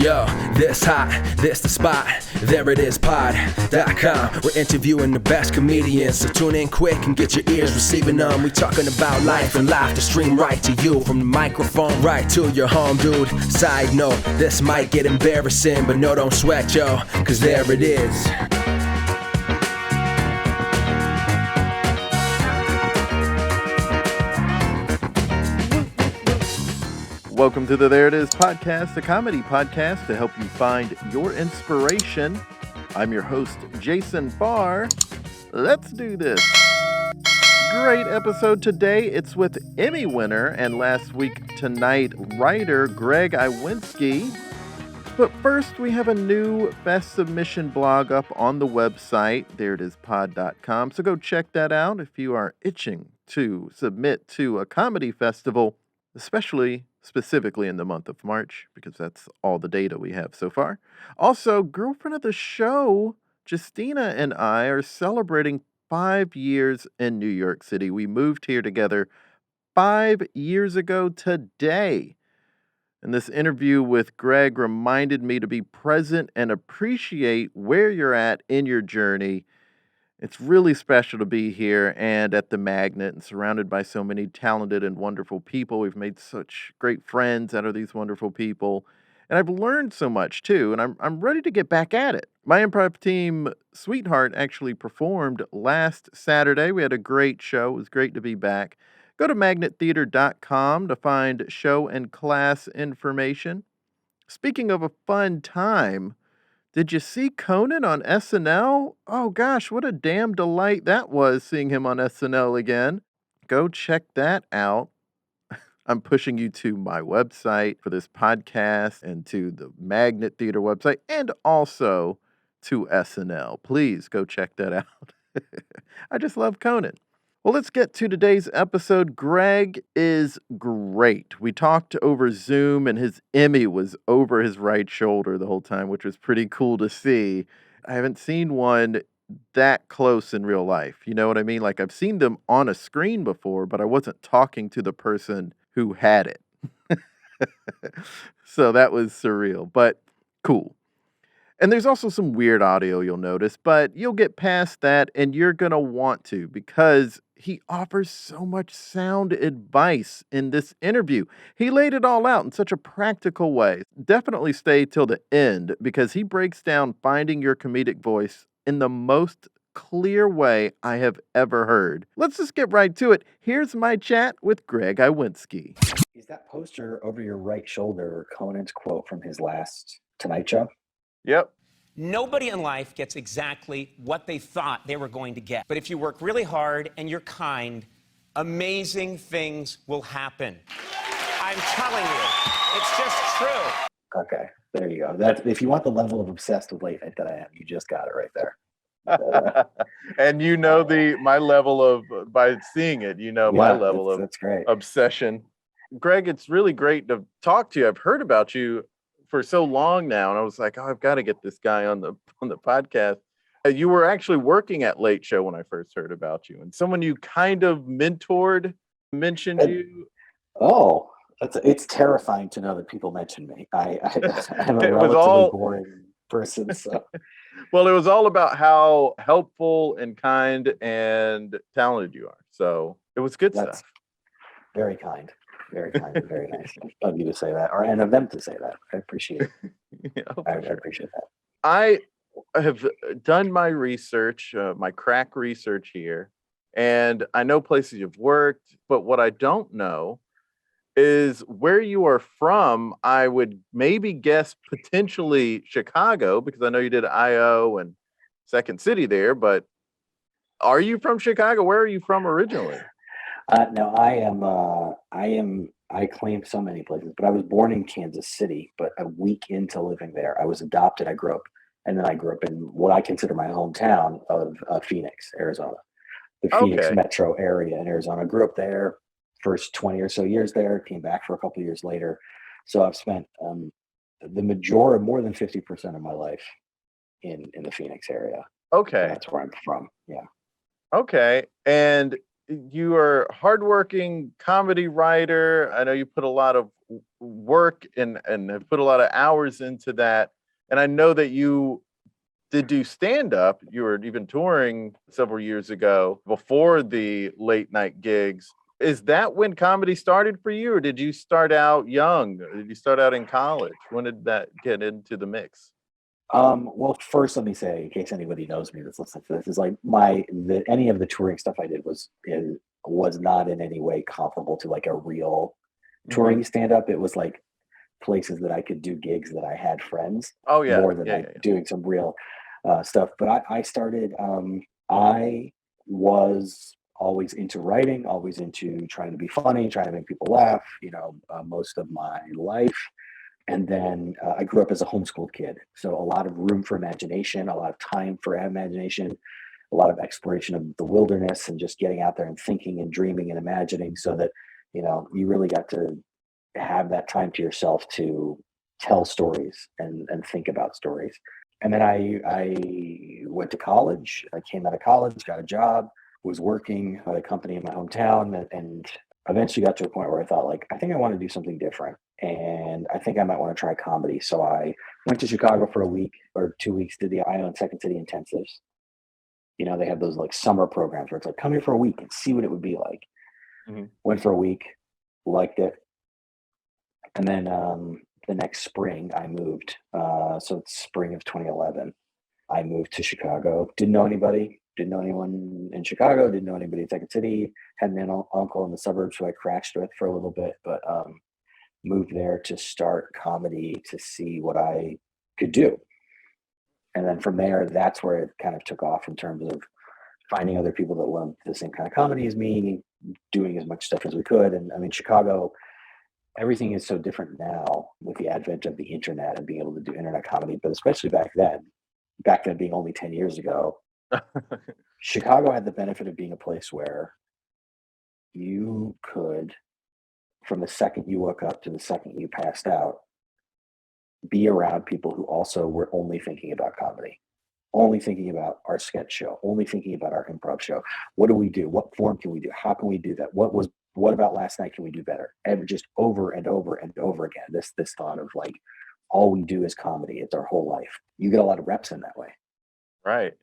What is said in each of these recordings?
Yo, this hot, this the spot, there it is, pod.com. We're interviewing the best comedians, so tune in quick and get your ears receiving them. We talking about life and life to stream right to you, from the microphone right to your home, dude. Side note, this might get embarrassing, but no, don't sweat, yo, cause there it is. Welcome to the There It Is podcast, a comedy podcast to help you find your inspiration. I'm your host, Jason Farr. Let's do this. Great episode today. It's with Emmy winner and last week tonight writer Greg Iwinski. But first, we have a new best submission blog up on the website, thereitispod.com. So go check that out if you are itching to submit to a comedy festival, specifically in the month of March, because that's all the data we have so far. Also, girlfriend of the show, Justina, and I are celebrating 5 years in New York City. We moved here together 5 years ago today. And this interview with Greg reminded me to be present and appreciate where you're at in your journey. It's really special to be here and at the Magnet and surrounded by so many talented and wonderful people. We've made such great friends out of these wonderful people. And I've learned so much too, and I'm ready to get back at it. My improv team, Sweetheart, actually performed last Saturday. We had a great show. It was great to be back. Go to magnettheater.com to find show and class information. Speaking of a fun time, did you see Conan on SNL? Oh gosh, what a damn delight that was, seeing him on SNL again. Go check that out. I'm pushing you to my website for this podcast and to the Magnet Theater website and also to SNL. Please go check that out. I just love Conan. Well, let's get to today's episode. Greg is great. We talked over Zoom, and his Emmy was over his right shoulder the whole time, which was pretty cool to see. I haven't seen one that close in real life. You know what I mean? Like, I've seen them on a screen before, but I wasn't talking to the person who had it. So that was surreal, but cool. And there's also some weird audio you'll notice, but you'll get past that and you're going to want to, because he offers so much sound advice in this interview. He laid it all out in such a practical way. Definitely stay till the end, because he breaks down finding your comedic voice in the most clear way I have ever heard. Let's just get right to it. Here's my chat with Greg Iwinski. Is that poster over your right shoulder Conan's quote from his last Tonight Show? Yep. Nobody in life gets exactly what they thought they were going to get. But if you work really hard and you're kind, amazing things will happen. I'm telling you, it's just true. Okay, there you go. That, if you want the level of obsessed with late night that I am, you just got it right there. And you know my level of, by seeing it, my level of that's great. Obsession. Greg, it's really great to talk to you. I've heard about you for so long now, and I was like, I've got to get this guy on the podcast. You were actually working at Late Show when I first heard about you, and someone you kind of mentored mentioned you. Oh, it's terrifying to know that people mention me. I'm a relatively boring person. So. Well, it was all about how helpful and kind and talented you are. So it was good stuff. Very kind. Very kind and very nice of you to say that, and of them to say that. I appreciate it. Yeah, I appreciate that. I have done my research, my crack research here, and I know places you've worked, but what I don't know is where you are from. I would maybe guess potentially Chicago, because I know you did I.O. and Second City there, but are you from Chicago? Where are you from originally? No, I claim so many places, but I was born in Kansas City, but a week into living there, I was adopted. I grew up in what I consider my hometown of Phoenix, Arizona, the Phoenix metro area in Arizona. I grew up there, first 20 or so years there, came back for a couple of years later. So I've spent more than 50% of my life in the Phoenix area. Okay. That's where I'm from. Yeah. Okay. And you are a hardworking comedy writer. I know you put a lot of work and have put a lot of hours into that. And I know that you did do stand-up. You were even touring several years ago before the late night gigs. Is that when comedy started for you, or did you start out young? Or did you start out in college? When did that get into the mix? Well, first, let me say, in case anybody knows me that's listening to this, is like any of the touring stuff I did was not in any way comparable to like a real touring stand-up. It was like places that I could do gigs that I had friends. Oh yeah, more than doing some real stuff. But I started. I was always into writing, always into trying to be funny, trying to make people laugh. Most of my life. And then I grew up as a homeschooled kid. So a lot of room for imagination, a lot of time for imagination, a lot of exploration of the wilderness and just getting out there and thinking and dreaming and imagining, so that, you really got to have that time to yourself to tell stories and think about stories. And then I went to college. I came out of college, got a job, was working at a company in my hometown, and eventually got to a point where I thought, like, I think I want to do something different. And I think I might want to try comedy. So I went to Chicago for a week or 2 weeks, did the Island Second City intensives. They have those like summer programs where it's like, come here for a week and see what it would be like. Went for a week, liked it. And then the next spring I moved. So it's spring of 2011. I moved to Chicago. Didn't know anybody. Didn't know anyone in Chicago. Didn't know anybody in Second City. Had an uncle in the suburbs who I crashed with for a little bit. But moved there to start comedy to see what I could do. And then from there, that's where it kind of took off in terms of finding other people that loved the same kind of comedy as me, doing as much stuff as we could. And I mean, Chicago, everything is so different now with the advent of the internet and being able to do internet comedy, but especially back then being only 10 years ago, Chicago had the benefit of being a place where you could, from the second you woke up to the second you passed out, be around people who also were only thinking about comedy, only thinking about our sketch show, only thinking about our improv show. What do we do? What form can we do? How can we do that? What about last night can we do better? And just over and over and over again, this thought of like, all we do is comedy. It's our whole life. You get a lot of reps in that way. Right.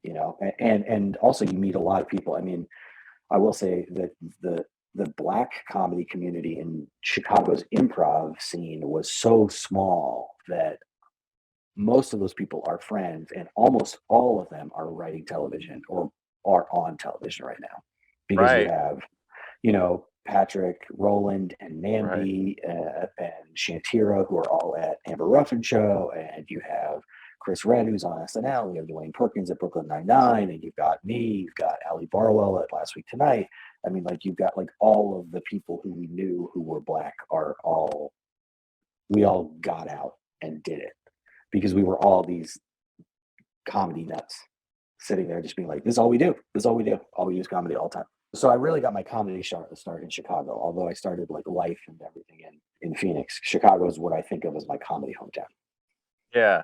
And also you meet a lot of people. I mean, I will say that the Black comedy community in Chicago's improv scene was so small that most of those people are friends, and almost all of them are writing television or are on television right now, because you have, Patrick, Roland, and Nambi and Shantira, who are all at Amber Ruffin Show, and you have Chris Redd, who's on SNL, you have Dwayne Perkins at Brooklyn Nine-Nine, and you've got me, you've got Ali Barlow at Last Week Tonight. I mean, like, you've got like all of the people who we knew who were Black we all got out and did it, because we were all these comedy nuts sitting there just being like, this is all we do. This is all we do. All we use comedy all the time. So I really got my comedy start in Chicago, although I started like life and everything in Phoenix. Chicago is what I think of as my comedy hometown. Yeah.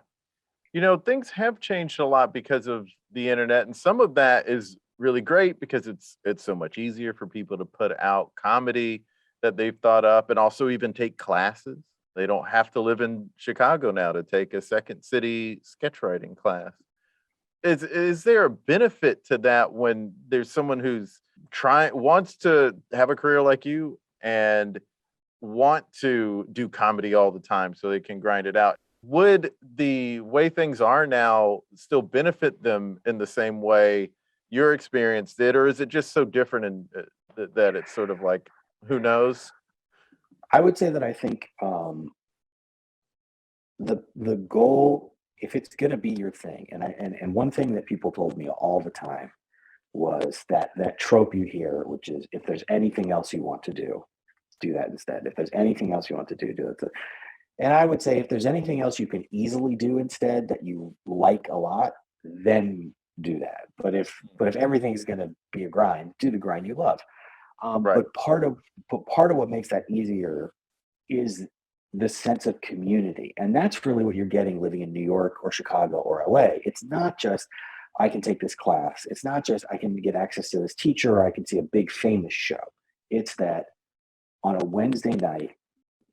Things have changed a lot because of the internet, and some of that is really great because it's so much easier for people to put out comedy that they've thought up, and also even take classes. They don't have to live in Chicago now to take a Second City sketch writing class. Is there a benefit to that when there's someone who's wants to have a career like you and want to do comedy all the time so they can grind it out? Would the way things are now still benefit them in the same way your experience did, or is it just so different and that it's sort of like, who knows? I would say that I think the goal, if it's going to be your thing, and one thing that people told me all the time was that trope you hear, which is, if there's anything else you want to do that instead. If there's anything else you want to do it. And I would say, if there's anything else you can easily do instead that you like a lot, then do that. But if everything's going to be a grind, do the grind you love. Right. But part of what makes that easier is the sense of community, and that's really what you're getting living in New York or Chicago or LA. It's not just, I can take this class. It's not just, I can get access to this teacher, or I can see a big famous show. It's that on a Wednesday night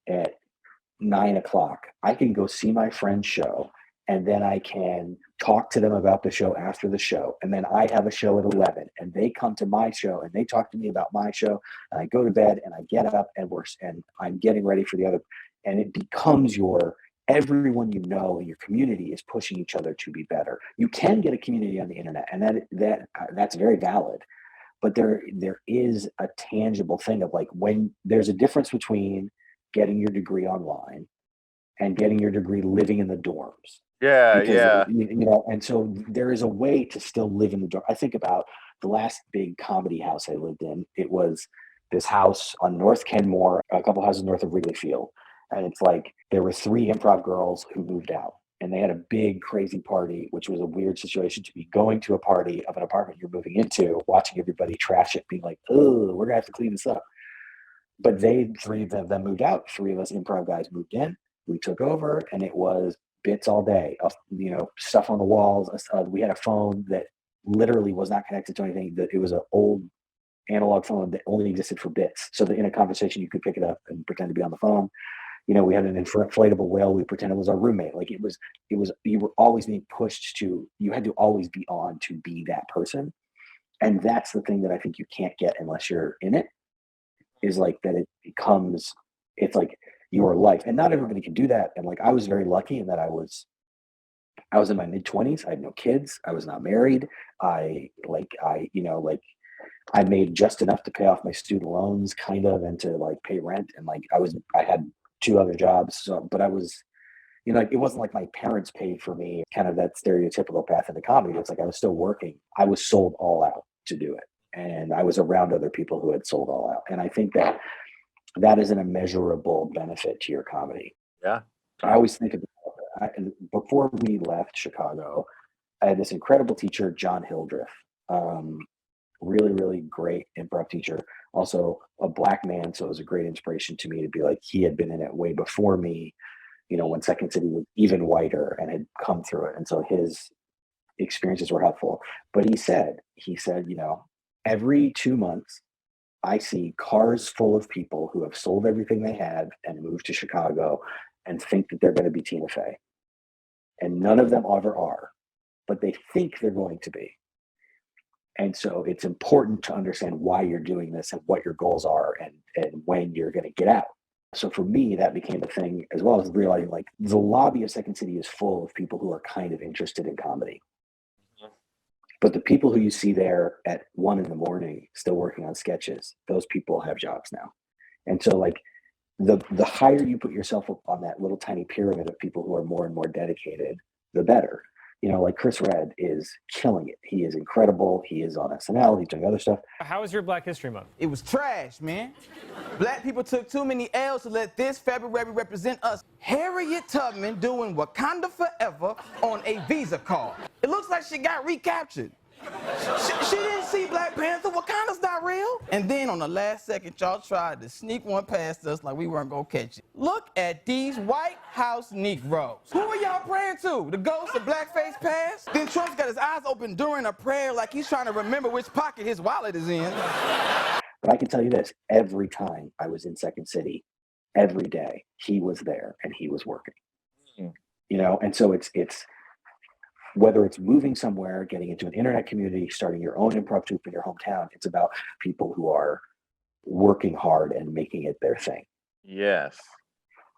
at 9 o'clock, I can go see my friend's show, and then I can talk to them about the show after the show. And then I have a show at 11, and they come to my show and they talk to me about my show. And I go to bed and I get up and I'm getting ready for the other. And it becomes everyone you know in your community is pushing each other to be better. You can get a community on the internet, and that's very valid. But there is a tangible thing of like, when there's a difference between getting your degree online and getting your degree living in the dorms. Yeah, because, and so there is a way to still live in the dorm. I think about the last big comedy house I lived in. It was this house on North Kenmore, a couple houses north of Wrigley Field. And it's like, there were 3 improv girls who moved out, and they had a big crazy party, which was a weird situation to be going to a party of an apartment you're moving into, watching everybody trash it, being like, oh, we're gonna have to clean this up. But 3 of them moved out. 3 of us improv guys moved in. We took over, and it was bits all day, stuff on the walls. We had a phone that literally was not connected to anything. That it was an old analog phone that only existed for bits. So that in a conversation, you could pick it up and pretend to be on the phone. We had an inflatable whale. We pretended it was our roommate. Like it was, you were always being pushed to, you had to always be on to be that person. And that's the thing that I think you can't get unless you're in it, is like that it's like your life. And not everybody can do that. And like, I was very lucky in that I was in my mid-20s. I had no kids. I was not married. I made just enough to pay off my student loans kind of, and to like pay rent. And like, I had 2 other jobs. So, but I was, it wasn't like my parents paid for me, kind of that stereotypical path into comedy. It's like, I was still working. I was sold all out to do it. And I was around other people who had sold all out. And I think that is an immeasurable benefit to your comedy. Yeah. I always think about it. Before we left Chicago, I had this incredible teacher, John Hildreth. Really, really great improv teacher. Also a Black man, so it was a great inspiration to me to be like, he had been in it way before me, when Second City was even whiter and had come through it. And so his experiences were helpful. But he said, every 2 months, I see cars full of people who have sold everything they had and moved to Chicago and think that they're going to be Tina Fey. And none of them ever are, but they think they're going to be. And so it's important to understand why you're doing this and what your goals are, and when you're going to get out. So for me, that became a thing, as well as realizing like the lobby of Second City is full of people who are kind of interested in comedy. But the people who you see there at 1 a.m. still working on sketches, those people have jobs now. And so like the higher you put yourself up on that little tiny pyramid of people who are more and more dedicated, the better. Like Chris Redd is killing it. He is incredible. He is on SNL. He's doing other stuff. How was your Black History Month? It was trash, man. Black people took too many L's to let this February represent us. Harriet Tubman doing Wakanda Forever on a Visa card. It looks like she got recaptured. She didn't see Black Panther. Wakanda's not real. And then on the last second, y'all tried to sneak one past us like we weren't gonna catch it. Look at these White House Negroes. Who are y'all praying to? The ghost of blackface past? Then Trump's got his eyes open during a prayer like he's trying to remember which pocket his wallet is in. But I can tell you this, every time I was in Second City, every day, he was there and he was working. And so it's whether it's moving somewhere, getting into an internet community, starting your own improv troupe in your hometown, it's about people who are working hard and making it their thing. Yes.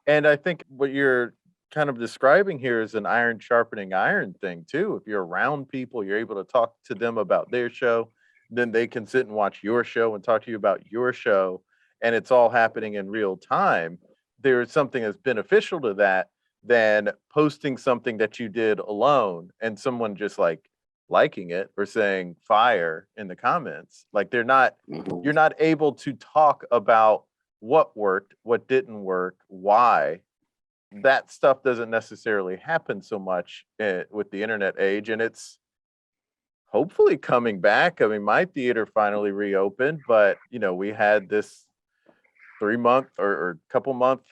And I think what you're kind of describing here is an iron sharpening iron thing too. If you're around people, you're able to talk to them about their show, then they can sit and watch your show and talk to you about your show, and it's all happening in real time. There's something that's beneficial to that than posting something that you did alone and someone just like liking it or saying fire in the comments. Like you're not able to talk about what worked, what didn't work, why. That stuff doesn't necessarily happen so much with the internet age, and it's hopefully coming back. I mean, my theater finally reopened, but we had this 3-month or couple month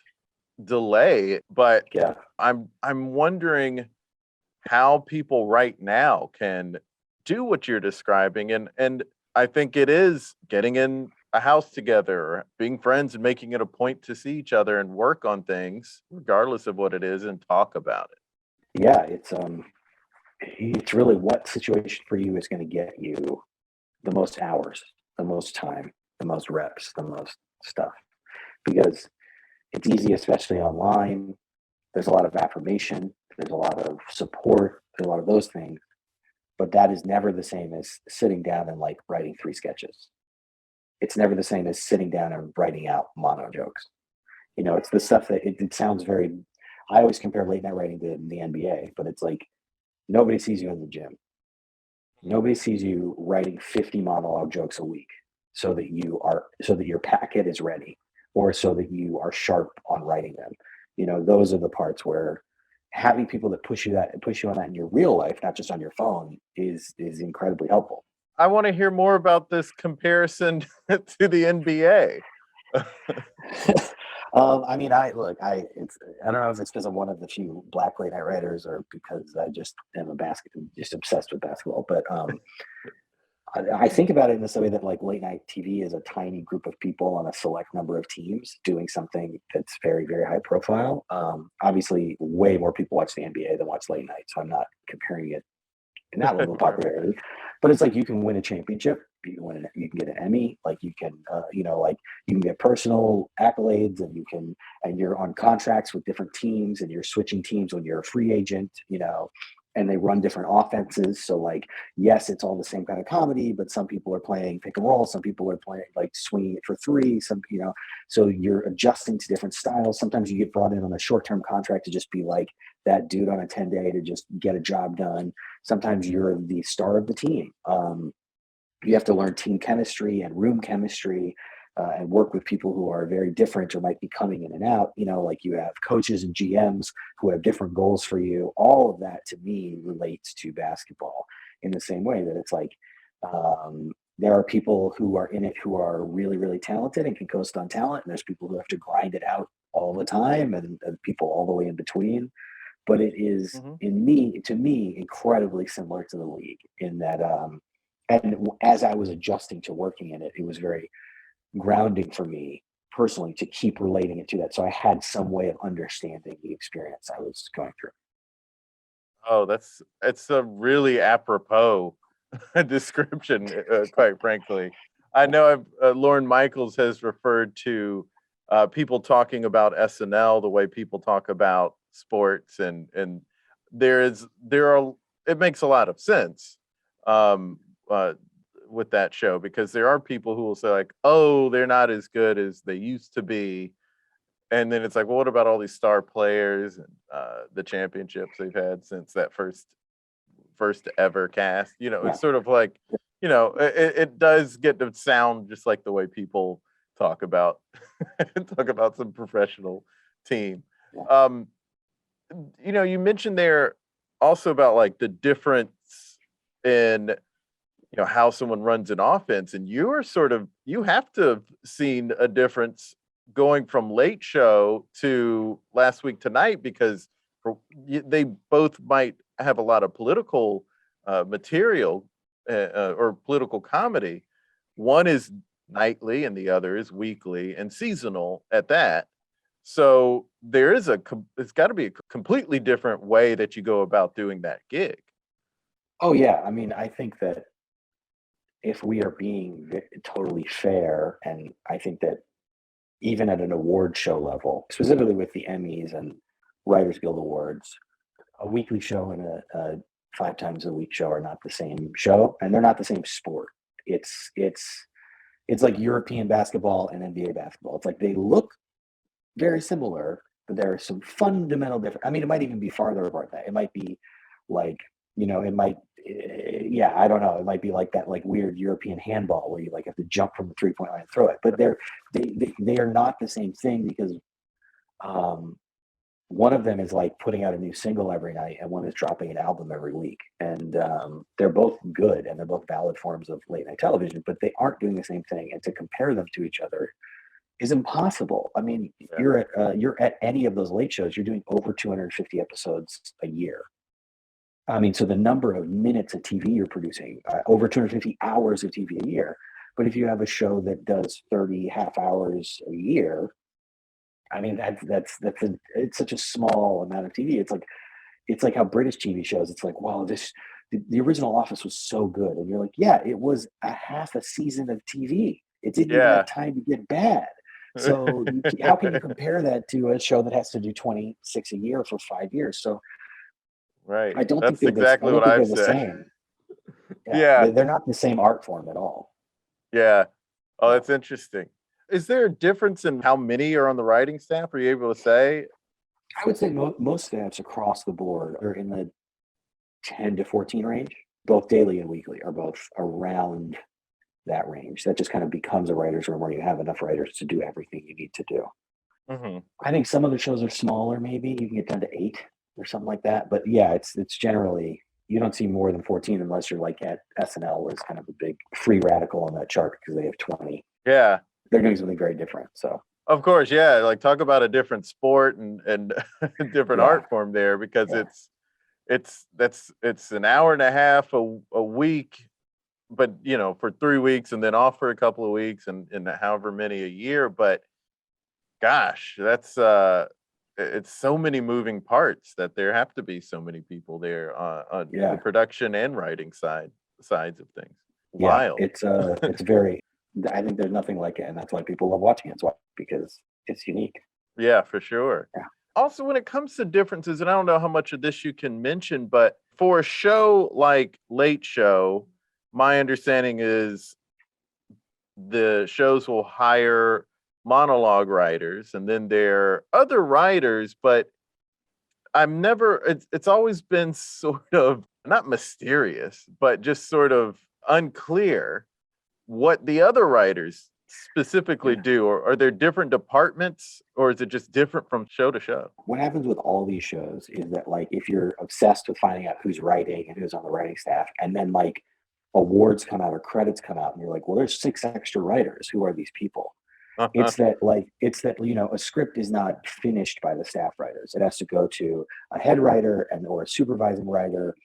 delay. But yeah, I'm wondering how people right now can do what you're describing, and I think it is getting in a house together, or being friends and making it a point to see each other and work on things, regardless of what it is, and talk about it. Yeah, it's really what situation for you is going to get you the most hours, the most time, the most reps, the most stuff. Because it's easy, especially online. There's a lot of affirmation, there's a lot of support, there's a lot of those things. But that is never the same as sitting down and like writing 3 sketches. It's never the same as sitting down and writing out mono jokes. It's the stuff that it sounds very. I always compare late night writing to the NBA, but it's like nobody sees you in the gym. Nobody sees you writing 50 monologue jokes a week so that your packet is ready, or so that you are sharp on writing them. Those are the parts where having people that push you on that in your real life, not just on your phone, is incredibly helpful. I want to hear more about this comparison to the NBA. I don't know if it's because I'm one of the few Black late night writers, or because I just am just obsessed with basketball. But I think about it in this way that like late night TV is a tiny group of people on a select number of teams doing something that's very, very high profile. Obviously, way more people watch the NBA than watch late night, so I'm not comparing it in that level of popularity. But it's like you can win a championship, you can get an Emmy, like you can, you can get personal accolades, and you're on contracts with different teams, and you're switching teams when you're a free agent, and they run different offenses. So like, yes, it's all the same kind of comedy, but some people are playing pick and roll, some people are playing like swinging it for 3, so you're adjusting to different styles. Sometimes you get brought in on a short-term contract to just be like that dude on a 10-day to just get a job done. Sometimes you're the star of the team. You have to learn team chemistry and room chemistry, and work with people who are very different or might be coming in and out. Like you have coaches and GMs who have different goals for you. All of that to me relates to basketball in the same way that it's like, there are people who are in it who are really, really talented and can coast on talent. And there's people who have to grind it out all the time, and people all the way in between. But it is to me, incredibly similar to the league in that, and as I was adjusting to working in it, it was very grounding for me personally to keep relating it to that. So I had some way of understanding the experience I was going through. Oh, it's a really apropos description, quite frankly. I know Lorne Michaels has referred to people talking about SNL the way people talk about sports, and it makes a lot of sense with that show, because there are people who will say like, oh, they're not as good as they used to be, and then it's like, well, what about all these star players and the championships they've had since that first ever cast? It's sort of like, it does get to sound just like the way people talk about some professional team. You mentioned there also about like the difference in how someone runs an offense, and you have to have seen a difference going from Late Show to Last Week Tonight, because they both might have a lot of political material or political comedy. One is nightly and the other is weekly and seasonal at that. So it's got to be a completely different way that you go about doing that gig. Oh yeah, I think that if we are being totally fair, and I think that even at an award show level, specifically with the Emmys and Writers Guild Awards, a weekly show and a 5 times a week show are not the same show, and they're not the same sport. It's like European basketball and NBA basketball. It's like they look very similar, but there are some fundamental difference. It might even be farther apart. That it might be like, I don't know. It might be like that, like weird European handball where you like have to jump from the 3-point line and throw it. But they are not the same thing, because one of them is like putting out a new single every night, and one is dropping an album every week. And they're both good, and they're both valid forms of late night television, but they aren't doing the same thing. And to compare them to each other is impossible. You're at any of those late shows, you're doing over 250 episodes a year. So the number of minutes of TV you're producing, over 250 hours of TV a year, But if you have a show that does 30 half hours a year, I mean, it's such a small amount of TV. It's like how British TV shows. It's like, wow, the original Office was so good, and you're like, yeah, it was a half a season of TV. It didn't even have time to get bad. So how can you compare that to a show that has to do 26 a year for 5 years? So right, I don't that's think they're exactly what I've the said. same. Yeah, they're not the same art form at all. yeah. Oh, that's interesting. Is there a difference in how many are on the writing staff? Are you able to say? I would say most staffs across the board are in the 10 to 14 range. Both daily and weekly are both around that range. That just kind of becomes a writer's room where you have enough writers to do everything you need to do. Mm-hmm. I think some of the shows are smaller, maybe you can get down to 8 or something like that. But yeah, it's generally, you don't see more than 14 unless you're like at SNL, was kind of a big free radical on that chart because they have 20. Yeah. They're doing something very different. So of course, yeah. Like, talk about a different sport and different art form there, because it's an hour and a half a week, but for 3 weeks and then off for a couple of weeks and however many a year. But gosh, that's it's so many moving parts that there have to be so many people there on the production and writing sides of things. Wild. It's very, I think there's nothing like it, and that's why people love watching it, because it's unique. Yeah, for sure. Yeah. Also, when it comes to differences, and I don't know how much of this you can mention, but for a show like Late Show, my understanding is the shows will hire monologue writers, and then there are other writers, but it's always been sort of not mysterious, but just sort of unclear what the other writers specifically do. Or are there different departments, or is it just different from show to show? What happens with all these shows is that, like, if you're obsessed with finding out who's writing and who's on the writing staff, and then like awards come out or credits come out and you're like, well, there's 6 extra writers, who are these people? It's that a script is not finished by the staff writers. It has to go to a head writer or a supervising writer,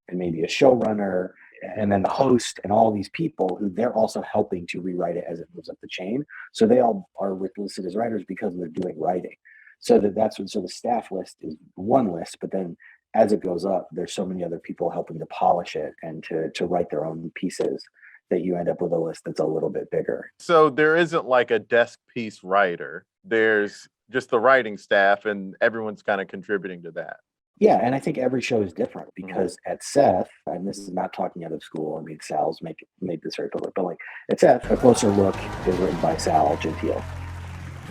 and maybe a showrunner, and then the host, and all these people who they're also helping to rewrite it as it moves up the chain. So they all are listed as writers because they're doing writing. So the staff list is one list, but then as it goes up, there's so many other people helping to polish it and to write their own pieces, that you end up with a list that's a little bit bigger. So there isn't like a desk piece writer. There's just the writing staff, and everyone's kind of contributing to that. Yeah, and I think every show is different, because at Seth, and this is not talking out of school, I mean, Sal's made this very public, but like at Seth, A Closer Look is written by Sal Gentile,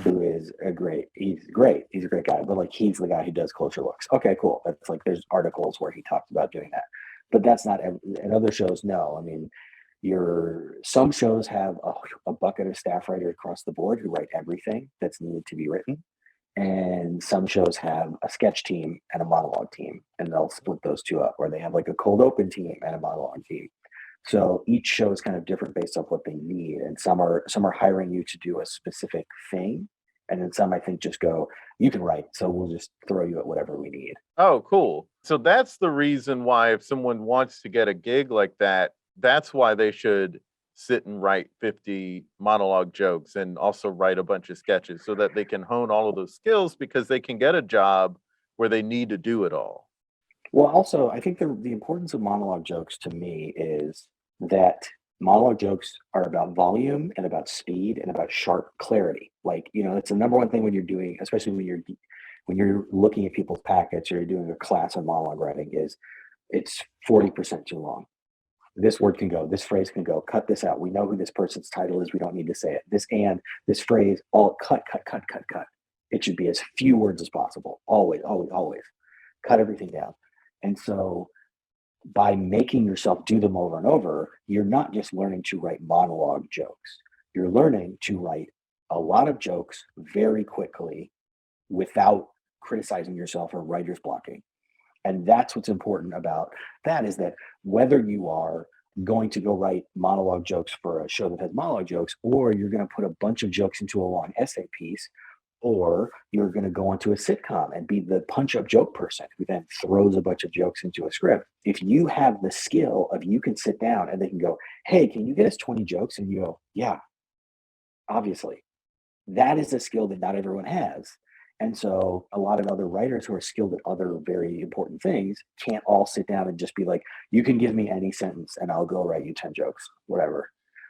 who is he's a great guy, but like he's the guy who does Closer Looks. Okay, cool. That's like, there's articles where he talks about doing that, but that's not in other shows. No, I mean, some shows have a bucket of staff writers across the board who write everything that's needed to be written. And some shows have a sketch team and a monologue team, and they'll split those two up, or they have like a cold open team and a monologue team. So each show is kind of different based off what they need. And some are hiring you to do a specific thing. And then some, I think, just go, you can write, so we'll just throw you at whatever we need. Oh, cool. So that's the reason why, if someone wants to get a gig like that, that's why they should sit and write 50 monologue jokes and also write a bunch of sketches, so that they can hone all of those skills, because they can get a job where they need to do it all. Well, also, I think the importance of monologue jokes to me is that monologue jokes are about volume and about speed and about sharp clarity. Like, it's the number one thing when you're doing, especially when you're looking at people's packets, or you're doing a class on monologue writing, is it's 40% too long. This word can go, this phrase can go, cut this out. We know who this person's title is. We don't need to say it. This phrase, all cut. It should be as few words as possible. Always. Cut everything down. And so by making yourself do them over and over, you're not just learning to write monologue jokes. You're learning to write a lot of jokes very quickly without criticizing yourself or writer's blocking. And that's what's important about that, is that whether you are going to go write monologue jokes for a show that has monologue jokes, or you're going to put a bunch of jokes into a long essay piece, Or you're going to go into a sitcom and be the punch-up joke person who then throws a bunch of jokes into a script. If you have the skill of you can sit down and they can go, hey, can you get us 20 jokes? And you go, yeah, obviously. That is a skill that not everyone has. And so a lot of other writers who are skilled at other very important things can't all sit down and just be like, you can give me any sentence and I'll go write you 10 jokes, whatever.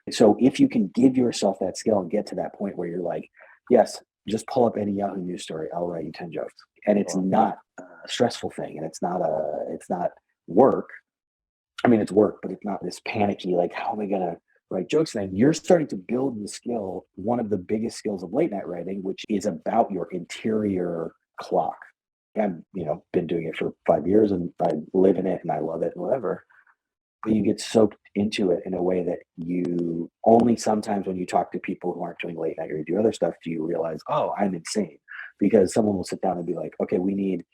So if you can give yourself that skill and get to that point where you're like, yes, just pull up any Yahoo news story, I'll write you 10 jokes. And it's not a stressful thing, and it's not work. I mean, it's work, but it's not this panicky, like, how am I gonna write jokes thing? You're starting to build the skill, one of the biggest skills of late night writing, which is about your interior clock. I've, been doing it for 5 years and I live in it and I love it and whatever. But you get soaked into it in a way that you only sometimes when you talk to people who aren't doing late night or you do other stuff, do you realize, oh, I'm insane. Because someone will sit down and be like, okay, we need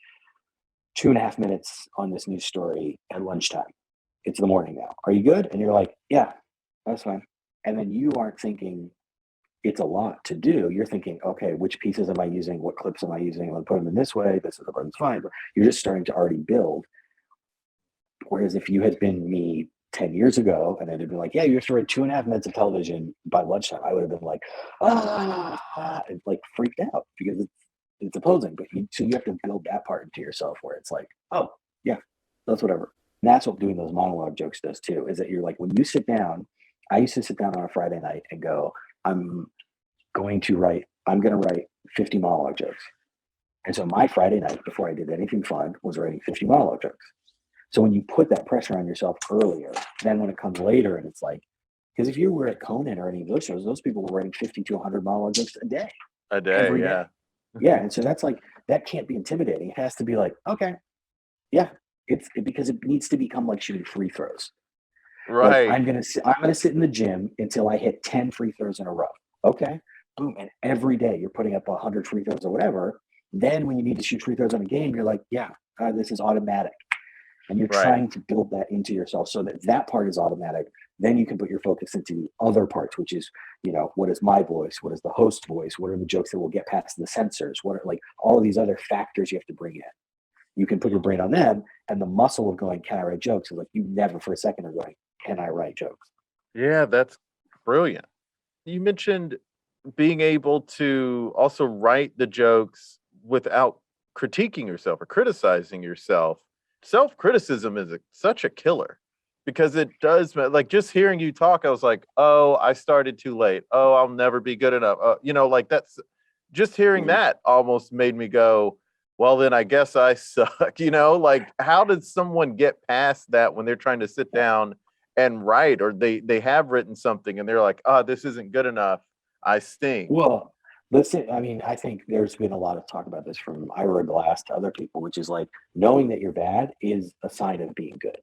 2.5 minutes on this news story at lunchtime. It's the morning now. Are you good? And you're like, yeah, that's fine. And then you aren't thinking it's a lot to do. You're thinking, okay, which pieces am I using? What clips am I using? I'll put them in this way. This is the part that's fine. But you're just starting to already build. Whereas if you had been me 10 years ago and it had been like, yeah, you have to write 2.5 minutes of television by lunchtime, I would have been like, and like freaked out because it's opposing. But so you have to build that part into yourself where it's like, oh, yeah, that's whatever. And that's what doing those monologue jokes does too, is that you're like, when you sit down, I used to sit down on a Friday night and go, I'm going to write 50 monologue jokes. And so my Friday night before I did anything fun was writing 50 monologue jokes. So when you put that pressure on yourself earlier, then when it comes later and it's like, because if you were at Conan or any of those shows, those people were writing 50 to 100 monologue jokes a day. Every day. Yeah. And so that's like, that can't be intimidating. It has to be like, okay, yeah, because it needs to become like shooting free throws. Right. Like, I'm gonna sit in the gym until I hit 10 free throws in a row. Okay, boom, and every day you're putting up 100 free throws or whatever. Then when you need to shoot free throws on a game, you're like, yeah, this is automatic, and you're trying to build that into yourself so that part is automatic. Then you can put your focus into other parts, which is, what is my voice? What is the host voice? What are the jokes that will get past the censors? What are like all of these other factors you have to bring in? You can put your brain on them, and the muscle of going, can I write jokes? Is like you never for a second are going, can I write jokes? Yeah, that's brilliant. You mentioned being able to also write the jokes without critiquing yourself or criticizing yourself. Self-criticism is such a killer because it does, like, just hearing you talk, I was like, oh, I started too late. Oh, I'll never be good enough. Like that's just hearing that almost made me go, well, then I guess I suck. Like, how did someone get past that when they're trying to sit down and write, or they have written something and they're like, oh, this isn't good enough, I stink? Well, listen, I mean, I think there's been a lot of talk about this from Ira Glass to other people, which is like knowing that you're bad is a sign of being good.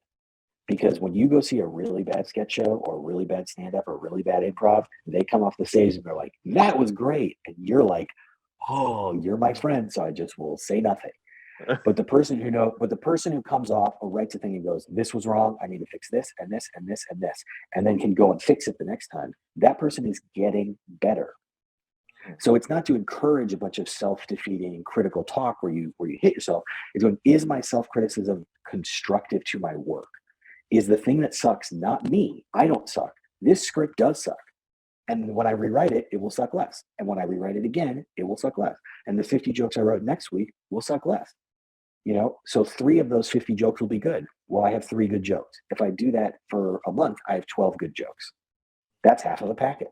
Because when you go see a really bad sketch show or a really bad stand-up or really bad improv, they come off the stage and they're like, that was great. And you're like, oh, you're my friend, so I just will say nothing. But the person who comes off or writes a thing and goes, this was wrong, I need to fix this and this and this and this, and then can go and fix it the next time, that person is getting better. So it's not to encourage a bunch of self-defeating critical talk where you hit yourself. It's going, is my self-criticism constructive to my work? Is the thing that sucks not me? I don't suck. This script does suck. And when I rewrite it, it will suck less. And when I rewrite it again, it will suck less. And the 50 jokes I wrote next week will suck less. So 3 of those 50 jokes will be good. Well, I have 3 good jokes. If I do that for a month, I have 12 good jokes. That's half of the packet.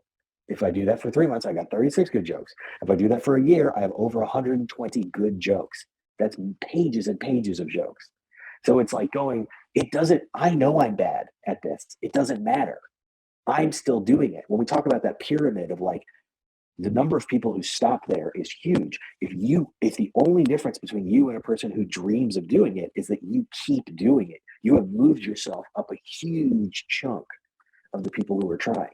If I do that for 3 months, I got 36 good jokes. If I do that for a year, I have over 120 good jokes. That's pages and pages of jokes. So it's like I know I'm bad at this. It doesn't matter. I'm still doing it. When we talk about that pyramid of like, the number of people who stop there is huge. If the only difference between you and a person who dreams of doing it is that you keep doing it, you have moved yourself up a huge chunk of the people who are trying.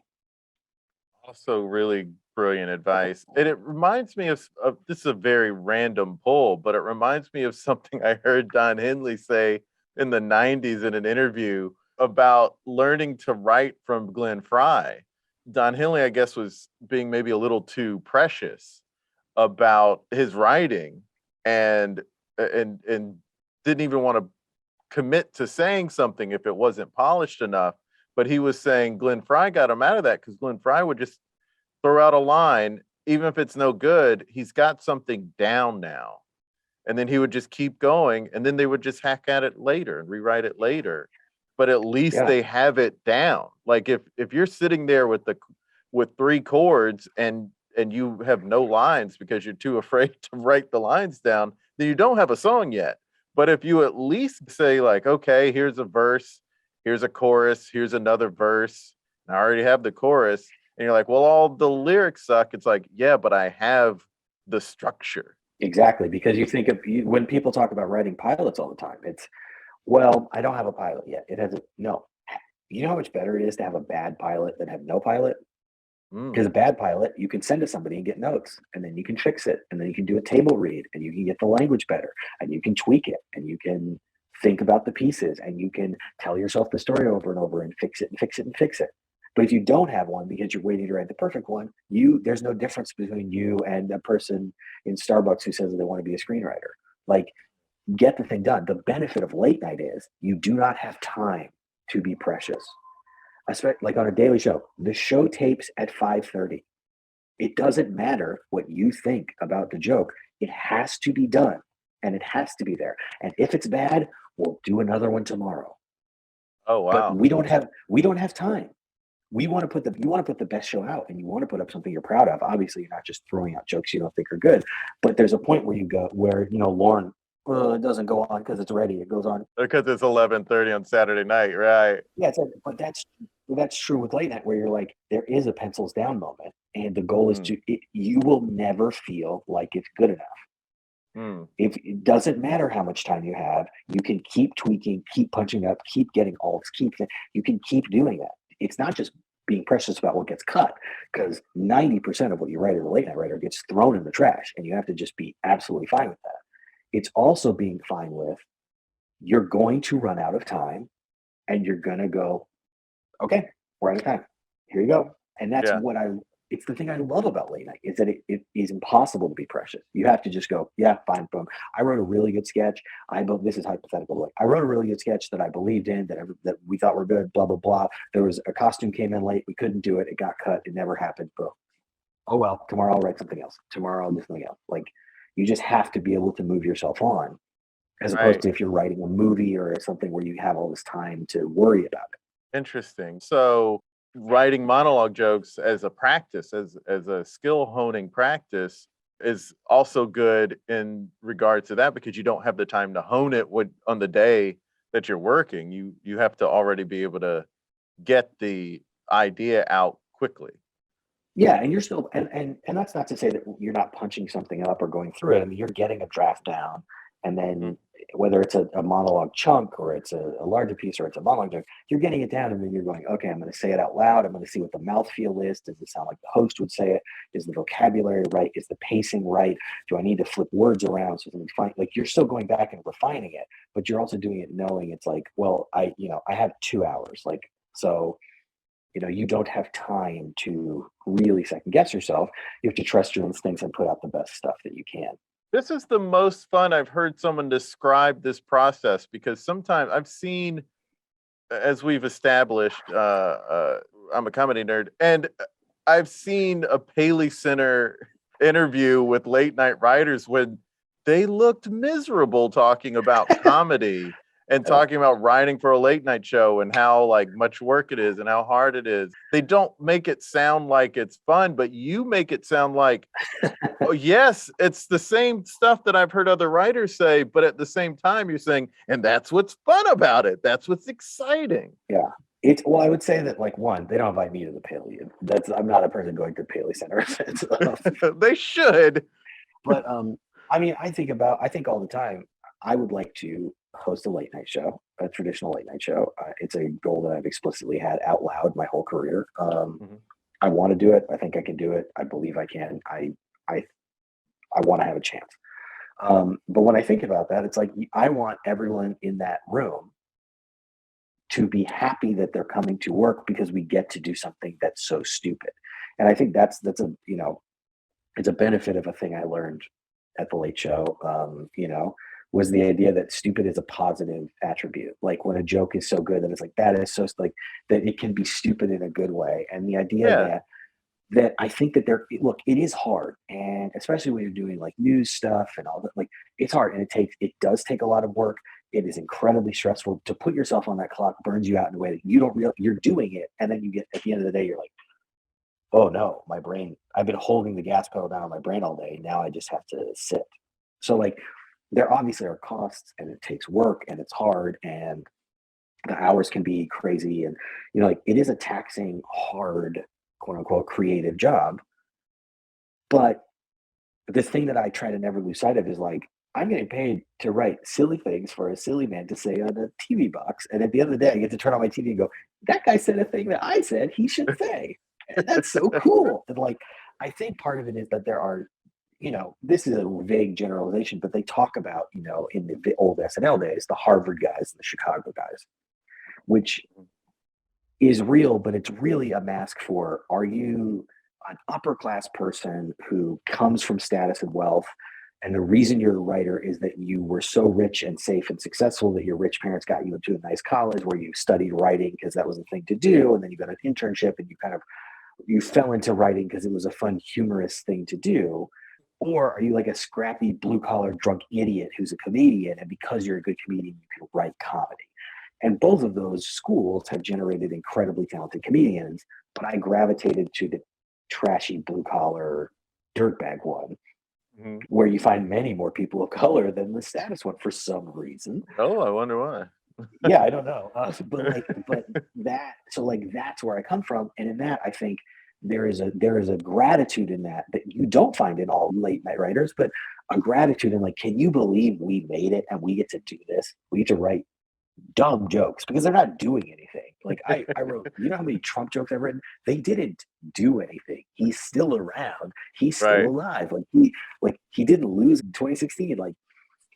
Also, really brilliant advice. And it reminds me of this is a very random poll, but it reminds me of something I heard Don Henley say in the 90s in an interview about learning to write from Glenn Fry. Don Henley, I guess, was being maybe a little too precious about his writing and didn't even want to commit to saying something if it wasn't polished enough. But he was saying Glenn Fry got him out of that because Glenn Fry would just throw out a line, even if it's no good, he's got something down now. And then he would just keep going, and then they would just hack at it later and rewrite it later. But at least they have it down. Like if you're sitting there with 3 chords and you have no lines because you're too afraid to write the lines down, then you don't have a song yet. But if you at least say like, okay, here's a verse, here's a chorus, here's another verse, and I already have the chorus, and you're like, well, all the lyrics suck. It's like, yeah, but I have the structure. Exactly, because you think of when people talk about writing pilots all the time, it's, well, I don't have a pilot yet. It has no. You know how much better it is to have a bad pilot than have no pilot? Because a bad pilot, you can send to somebody and get notes, and then you can fix it, and then you can do a table read, and you can get the language better, and you can tweak it, and you can think about the pieces, and you can tell yourself the story over and over and fix it and fix it and fix it. But if you don't have one because you're waiting to write the perfect one, there's no difference between you and a person in Starbucks who says that they want to be a screenwriter. Like, get the thing done. The benefit of late night is you do not have time to be precious. Like on a daily show, the show tapes at 5:30. It doesn't matter what you think about the joke. It has to be done, and it has to be there. And if it's bad, we'll do another one tomorrow. Oh wow! But we don't have time. You want to put the best show out, and you want to put up something you're proud of. Obviously, you're not just throwing out jokes you don't think are good, but there's a point where Lauren, it doesn't go on because it's ready. It goes on because it's 11:30 on Saturday night, right? Yeah, but that's true with late night, where you're like, there is a pencils down moment, and the goal is you will never feel like it's good enough. If it doesn't matter how much time you have, you can keep tweaking, keep punching up, keep getting alts, you can keep doing that. It's not just being precious about what gets cut, because 90% of what you write as a late night writer gets thrown in the trash, and you have to just be absolutely fine with that. It's also being fine with, you're going to run out of time, and you're going to go, okay, we're out of time. Here you go. And that's it's the thing I love about late night, is that it is impossible to be precious. You have to just go, yeah, fine, boom. I wrote a really good sketch. This is hypothetical. I wrote a really good sketch that I believed in, that we thought were good, blah, blah, blah. There was a costume came in late. We couldn't do it. It got cut. It never happened. Boom. Oh, well, tomorrow I'll write something else. Tomorrow I'll do something else. Like, you just have to be able to move yourself on, as opposed to if you're writing a movie or something where you have all this time to worry about it. Interesting. So writing monologue jokes as a practice, as a skill honing practice, is also good in regard to that, because you don't have the time to hone it on the day that you're working. You have to already be able to get the idea out quickly. Yeah, and you're still, and that's not to say that you're not punching something up or going through it. I mean, you're getting a draft down, and then whether it's a monologue chunk, or it's a larger piece, or it's a monologue joke, you're getting it down, and then you're going, okay, I'm going to say it out loud. I'm going to see what the mouthfeel is. Does it sound like the host would say it? Is the vocabulary right? Is the pacing right? Do I need to flip words around so something's fine? Like, you're still going back and refining it, but you're also doing it knowing it's like, well, I have 2 hours, like, so. You don't have time to really second guess yourself. You have to trust your instincts and put out the best stuff that you can. This is the most fun I've heard someone describe this process, because sometimes I've seen, as we've established, I'm a comedy nerd, and I've seen a Paley Center interview with late night writers when they looked miserable talking about comedy. And talking about writing for a late night show and how much work it is and how hard it is. They don't make it sound like it's fun, but you make it sound like, oh yes, it's the same stuff that I've heard other writers say, but at the same time you're saying, and that's what's fun about it. That's what's exciting. Yeah. I would say that, one, they don't invite me to the Paley. I'm not a person going to Paley Center. They should. But I think all the time, I would like to host a late night show, a traditional late night show. It's a goal that I've explicitly had out loud my whole career. I want to do it. I think I can do it. I believe I can. I want to have a chance. But when I think about that, it's like, I want everyone in that room to be happy that they're coming to work, because we get to do something that's so stupid. And I think that's it's a benefit of a thing I learned at the Late Show, was the idea that stupid is a positive attribute. Like when a joke is so good that it's like, that is so like that it can be stupid in a good way. And the idea that I think that look, it is hard. And especially when you're doing like news stuff and all that, like it's hard and it does take a lot of work. It is incredibly stressful to put yourself on that clock, burns you out in a way that you don't you're doing it. And then you get, at the end of the day, you're like, oh no, my brain, I've been holding the gas pedal down on my brain all day. Now I just have to sit. So like, there obviously are costs and it takes work and it's hard and the hours can be crazy. And, like it is a taxing, hard, quote unquote, creative job. But the thing that I try to never lose sight of is like, I'm getting paid to write silly things for a silly man to say on a TV box. And at the end of the day, I get to turn on my TV and go, that guy said a thing that I said he should say. And that's so cool. And like, I think part of it is that there are, this is a vague generalization, but they talk about, in the old SNL days, the Harvard guys, the Chicago guys, which is real, but it's really a mask for, are you an upper class person who comes from status and wealth? And the reason you're a writer is that you were so rich and safe and successful that your rich parents got you into a nice college where you studied writing because that was the thing to do. And then you got an internship and you fell into writing because it was a fun, humorous thing to do. Or are you like a scrappy blue collar drunk idiot who's a comedian? And because you're a good comedian, you can write comedy. And both of those schools have generated incredibly talented comedians, but I gravitated to the trashy blue collar dirtbag one. Mm-hmm. Where you find many more people of color than the status one for some reason. Oh, I wonder why. Yeah, I don't know. But that's where I come from. And in that, I think there is a gratitude in that you don't find in all late night writers, but a gratitude in like, can you believe we made it and we get to do this? We get to write dumb jokes because they're not doing anything. Like I wrote, how many Trump jokes I've written? They didn't do anything. He's still around. He's still alive. Like he didn't lose in 2016. Like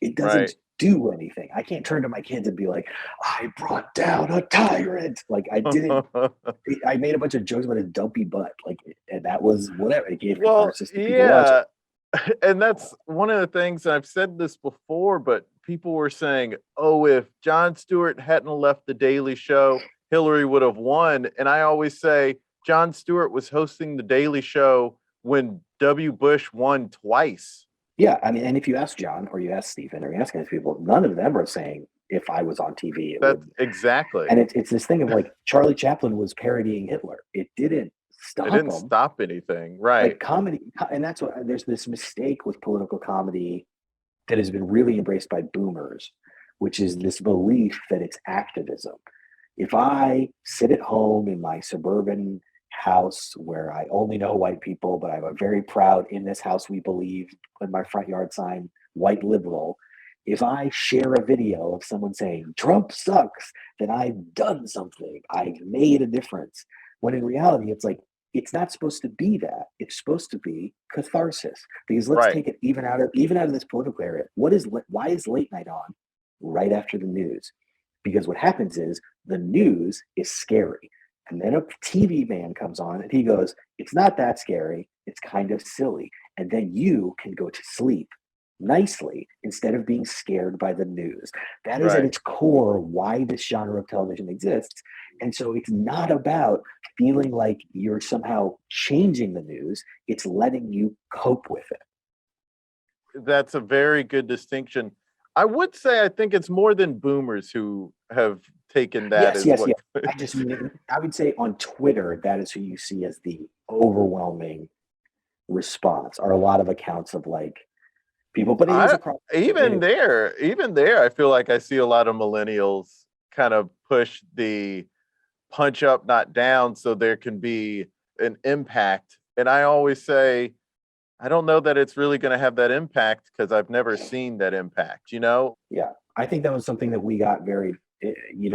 it doesn't do anything. I can't turn to my kids and be like, I brought down a tyrant. Like I didn't. I made a bunch of jokes about his dumpy butt. Like, and that was whatever. It gave catharsis to people watching. And that's one of the things, and I've said this before, but people were saying, oh, if Jon Stewart hadn't left The Daily Show, Hillary would have won. And I always say Jon Stewart was hosting The Daily Show when W. Bush won twice. Yeah, I mean, and if you ask John or you ask Stephen or you ask these people, none of them are saying if I was on TV. Exactly. And it's this thing of like Charlie Chaplin was parodying Hitler. It didn't stop anything, right? Like comedy, and that's what there's this mistake with political comedy that has been really embraced by boomers, which is this belief that it's activism. If I sit at home in my suburban house where I only know white people, but I'm a very proud in this house we believe, in my front yard sign, white liberal. If I share a video of someone saying Trump sucks, then I've done something. I've made a difference. When in reality, it's like, it's not supposed to be that. It's supposed to be catharsis. Because let's take it even out of this political area. Why is late night on right after the news? Because what happens is the news is scary. And then a TV man comes on and he goes, it's not that scary. It's kind of silly. And then you can go to sleep nicely instead of being scared by the news. That is at its core why this genre of television exists. And so it's not about feeling like you're somehow changing the news. It's letting you cope with it. That's a very good distinction. I would say I think it's more than boomers who have taken that. Yes. I would say on Twitter, that is who you see as the overwhelming response, are a lot of accounts of like people, but even there, I feel like I see a lot of millennials kind of push the punch up, not down, so there can be an impact. And I always say, I don't know that it's really going to have that impact because I've never seen that impact, Yeah. I think that was something that we got very,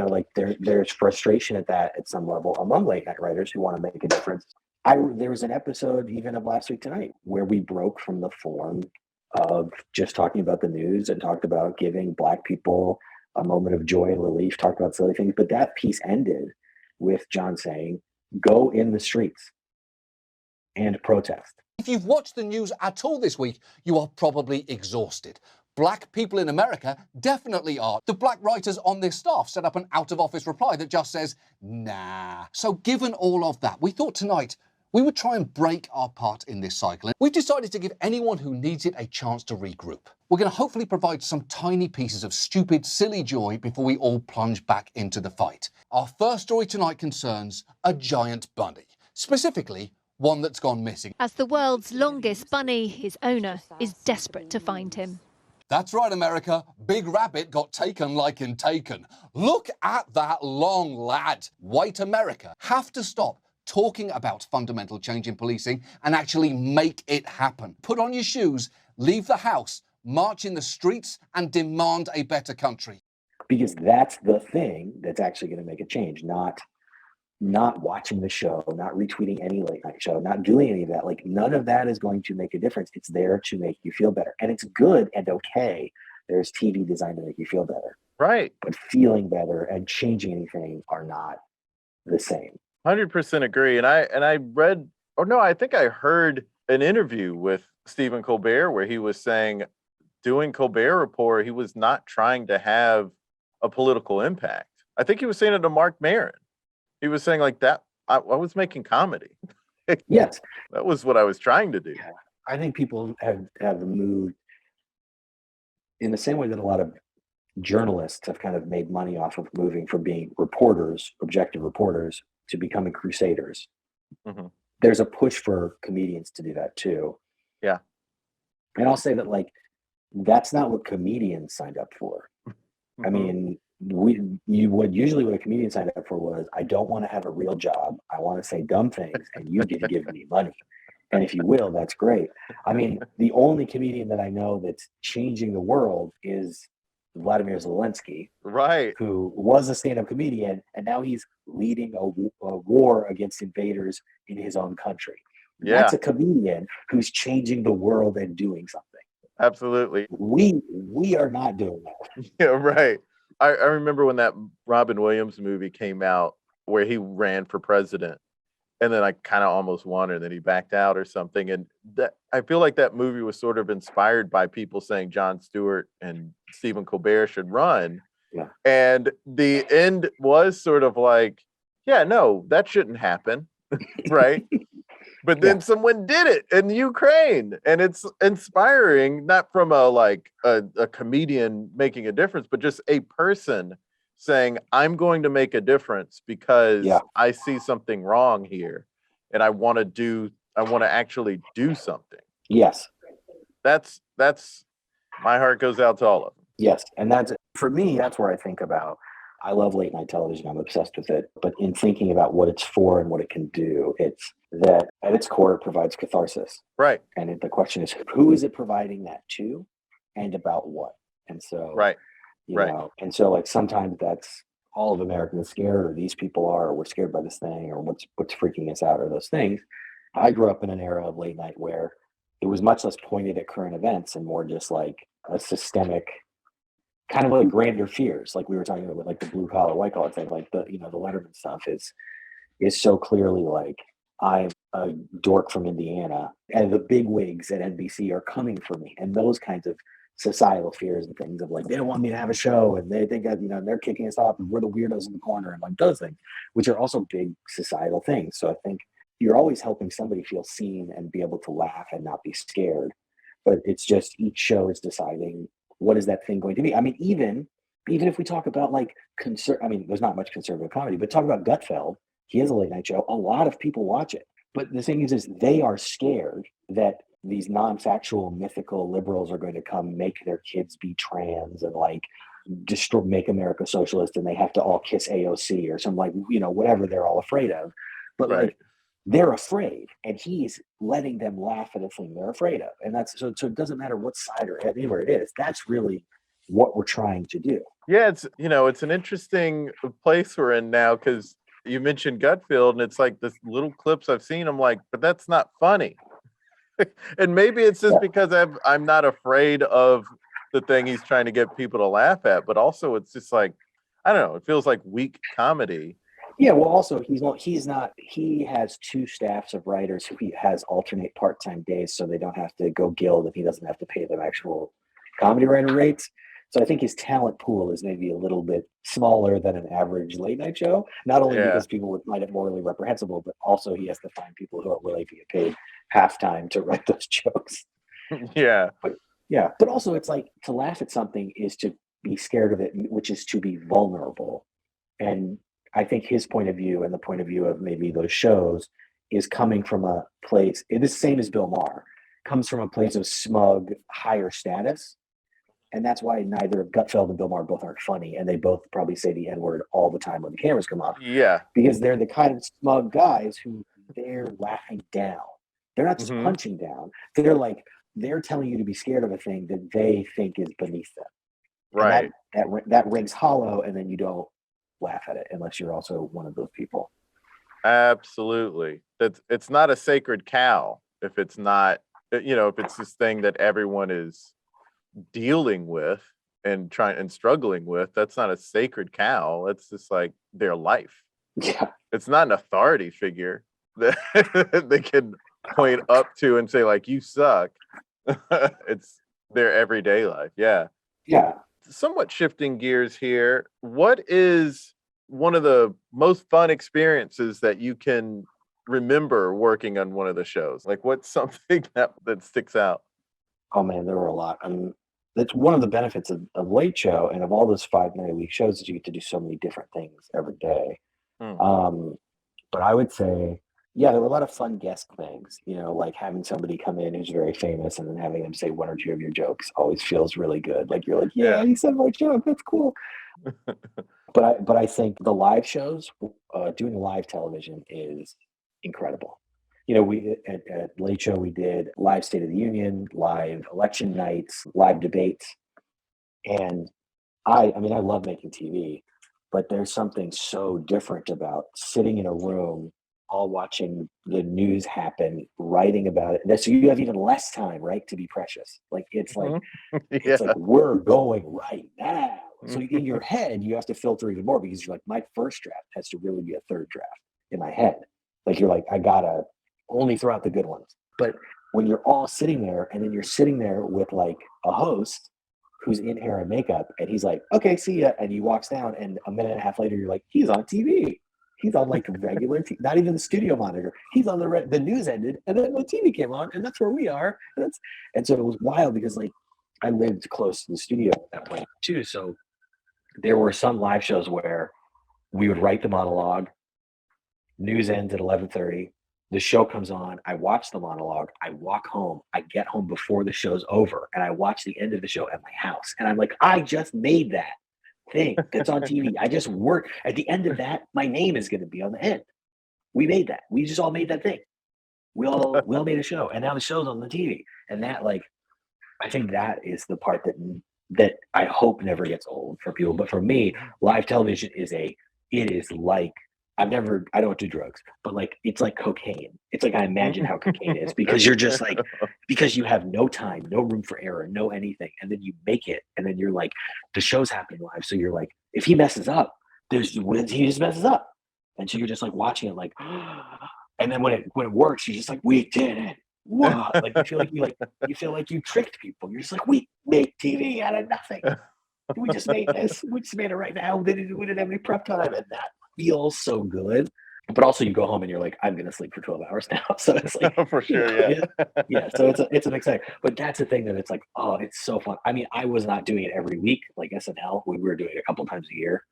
like there's frustration at some level among late night writers who want to make a difference. There was an episode even of Last Week Tonight where we broke from the form of just talking about the news and talked about giving Black people a moment of joy and relief, talked about silly things. But that piece ended with John saying, go in the streets and protest. If you've watched the news at all this week, you are probably exhausted. Black people in America definitely are. The black writers on this staff set up an out-of-office reply that just says, nah. So given all of that, we thought tonight we would try and break our part in this cycle. And we've decided to give anyone who needs it a chance to regroup. We're going to hopefully provide some tiny pieces of stupid, silly joy before we all plunge back into the fight. Our first story tonight concerns a giant bunny, specifically one that's gone missing. As the world's longest bunny, his owner is desperate to find him. That's right, America. Big Rabbit got taken like in Taken. Look at that long lad. White America have to stop talking about fundamental change in policing and actually make it happen. Put on your shoes, leave the house, march in the streets, and demand a better country. Because that's the thing that's actually going to make a change, not watching the show, not retweeting any late night show, not doing any of that. Like, none of that is going to make a difference. It's there to make you feel better. And it's good and okay. There's TV designed to make you feel better. Right. But feeling better and changing anything are not the same. 100% agree. And I read, or no, I think I heard an interview with Stephen Colbert where he was saying, doing Colbert Report, he was not trying to have a political impact. I think he was saying it to Mark Maron. He was saying like that, I was making comedy. Yes. That was what I was trying to do. Yeah. I think people have moved in the same way that a lot of journalists have kind of made money off of moving from being reporters, objective reporters, to becoming crusaders. Mm-hmm. There's a push for comedians to do that too. Yeah. And I'll say that, like, that's not what comedians signed up for. Mm-hmm. I mean, what a comedian signed up for was, I don't want to have a real job. I want to say dumb things, and you need to give me money. And if you will, that's great. I mean, the only comedian that I know that's changing the world is Vladimir Zelensky, right? Who was a stand-up comedian, and now he's leading a war against invaders in his own country. Yeah. That's a comedian who's changing the world and doing something. Absolutely. We are not doing that. Yeah, right. I remember when that Robin Williams movie came out where he ran for president, and then I kind of almost won, and then he backed out or something. And that, I feel like that movie was sort of inspired by people saying Jon Stewart and Stephen Colbert should run. Yeah. And the end was sort of like, yeah, no, that shouldn't happen. Right. But then someone did it in Ukraine, and it's inspiring, not from a comedian making a difference, but just a person saying, I'm going to make a difference because I see something wrong here, and I want to actually do something. Yes. That's my heart goes out to all of them. Yes. And that's, for me, that's where I think about, I love late night television. I'm obsessed with it. But in thinking about what it's for and what it can do, it's that at its core, it provides catharsis. Right. And the question is, who is it providing that to, and about what? And so, you know, and so, like, sometimes that's all of America is scared, or these people are, or we're scared by this thing, or what's freaking us out, or those things. I grew up in an era of late night where it was much less pointed at current events and more just like a systemic, kind of like grander fears, like we were talking about with like the blue collar, white collar thing, like the Letterman stuff is so clearly like, I'm a dork from Indiana and the big wigs at NBC are coming for me, and those kinds of societal fears and things of like, they don't want me to have a show, and they think that, you know, they're kicking us off and we're the weirdos in the corner, and like those things, which are also big societal things. So I think you're always helping somebody feel seen and be able to laugh and not be scared. But it's just each show is deciding, what is that thing going to be? I mean, even if we talk about like there's not much conservative comedy, but talk about Gutfeld. He has a late night show. A lot of people watch it. But the thing is they are scared that these non-factual, mythical liberals are going to come make their kids be trans and like make America socialist, and they have to all kiss AOC or some, like, you know, whatever they're all afraid of. But like, they're afraid, and he's letting them laugh at a thing they're afraid of. And that's so it doesn't matter what side or anywhere it is. That's really what we're trying to do. Yeah, it's an interesting place we're in now, because you mentioned Gutfeld, and it's like this little clips I've seen. I'm like, but that's not funny. And maybe it's just because I'm not afraid of the thing he's trying to get people to laugh at, but also it's just like, I don't know, it feels like weak comedy. Yeah, well, also he has two staffs of writers who he has alternate part-time days, so they don't have to go guild and he doesn't have to pay them actual comedy writer rates. So I think his talent pool is maybe a little bit smaller than an average late night show, not only because people would find it morally reprehensible, but also he has to find people who are willing to get paid half time to write those jokes. Yeah. But also it's like to laugh at something is to be scared of it, which is to be vulnerable. And I think his point of view and the point of view of maybe those shows is coming from a place, it's the same as Bill Maher, comes from a place of smug, higher status. And that's why neither Gutfeld and Bill Maher both aren't funny. And they both probably say the N-word all the time when the cameras come on. Yeah. Because they're the kind of smug guys who they're laughing down. They're not just punching down. They're telling you to be scared of a thing that they think is beneath them. Right. That rings hollow, and then you don't laugh at it unless you're also one of those people. Absolutely. It's not a sacred cow if it's not, if it's this thing that everyone is dealing with and trying and struggling with. That's not a sacred cow. That's just like their life. Yeah. It's not an authority figure that they can point up to and say, like, you suck. It's their everyday life. Yeah. Yeah. Somewhat shifting gears here. What is one of the most fun experiences that you can remember working on one of the shows? Like, what's something that sticks out? Oh man, there were a lot. I mean, that's one of the benefits of Late Show and of all those 5 night a week shows is you get to do so many different things every day. But I would say, yeah, there were a lot of fun guest things, like having somebody come in who's very famous and then having them say 1 or 2 of your jokes always feels really good. Like you're like, yeah, he said my joke. That's cool. But I think the live shows, doing live television is incredible. We at Late Show, we did live State of the Union, live election nights, live debates. And I love making TV, but there's something so different about sitting in a room, all watching the news happen, writing about it. So you have even less time, right, to be precious. Like it's like it's like we're going right now. So in your head, you have to filter even more because you're like, my first draft has to really be a third draft in my head. Like you're like, I gotta only throw out the good ones. But when you're all sitting there and then you're sitting there with like a host who's in hair and makeup and he's like, okay, see ya. And he walks down and a minute and a half later, you're like, he's on TV. He's on like regular TV, not even the studio monitor. He's on the news ended and then the TV came on and that's where we are. And so it was wild because like I lived close to the studio at that point too. So there were some live shows where we would write the monologue, news ends at 11:30. The show comes on, I watch the monologue, I walk home, I get home before the show's over, and I watch the end of the show at my house. And I'm like, I just made that thing that's on TV. I just worked. At the end of that, my name is going to be on the end. We made that. We just all made that thing. We all made a show, and now the show's on the TV. And that, like, I think that is the part that I hope never gets old for people. But for me, live television it is like, I don't do drugs, but like, it's like cocaine. It's like, I imagine how cocaine is because you're just like, because you have no time, no room for error, no anything. And then you make it. And then you're like, the show's happening live. So you're like, if he messes up, he just messes up. And so you're just like watching it like, and then when it works, you're just like, we did it. Whoa. Like you feel like you tricked people. You're just like, we make TV out of nothing. We just made this. We just made it right now. We didn't have any prep time, and that feels so good. But also, you go home and you're like, I'm gonna sleep for 12 hours now. So it's like, for sure, yeah. So it's an exciting. But that's the thing that it's like, oh, it's so fun. I mean, I was not doing it every week like SNL. We were doing it a couple times a year.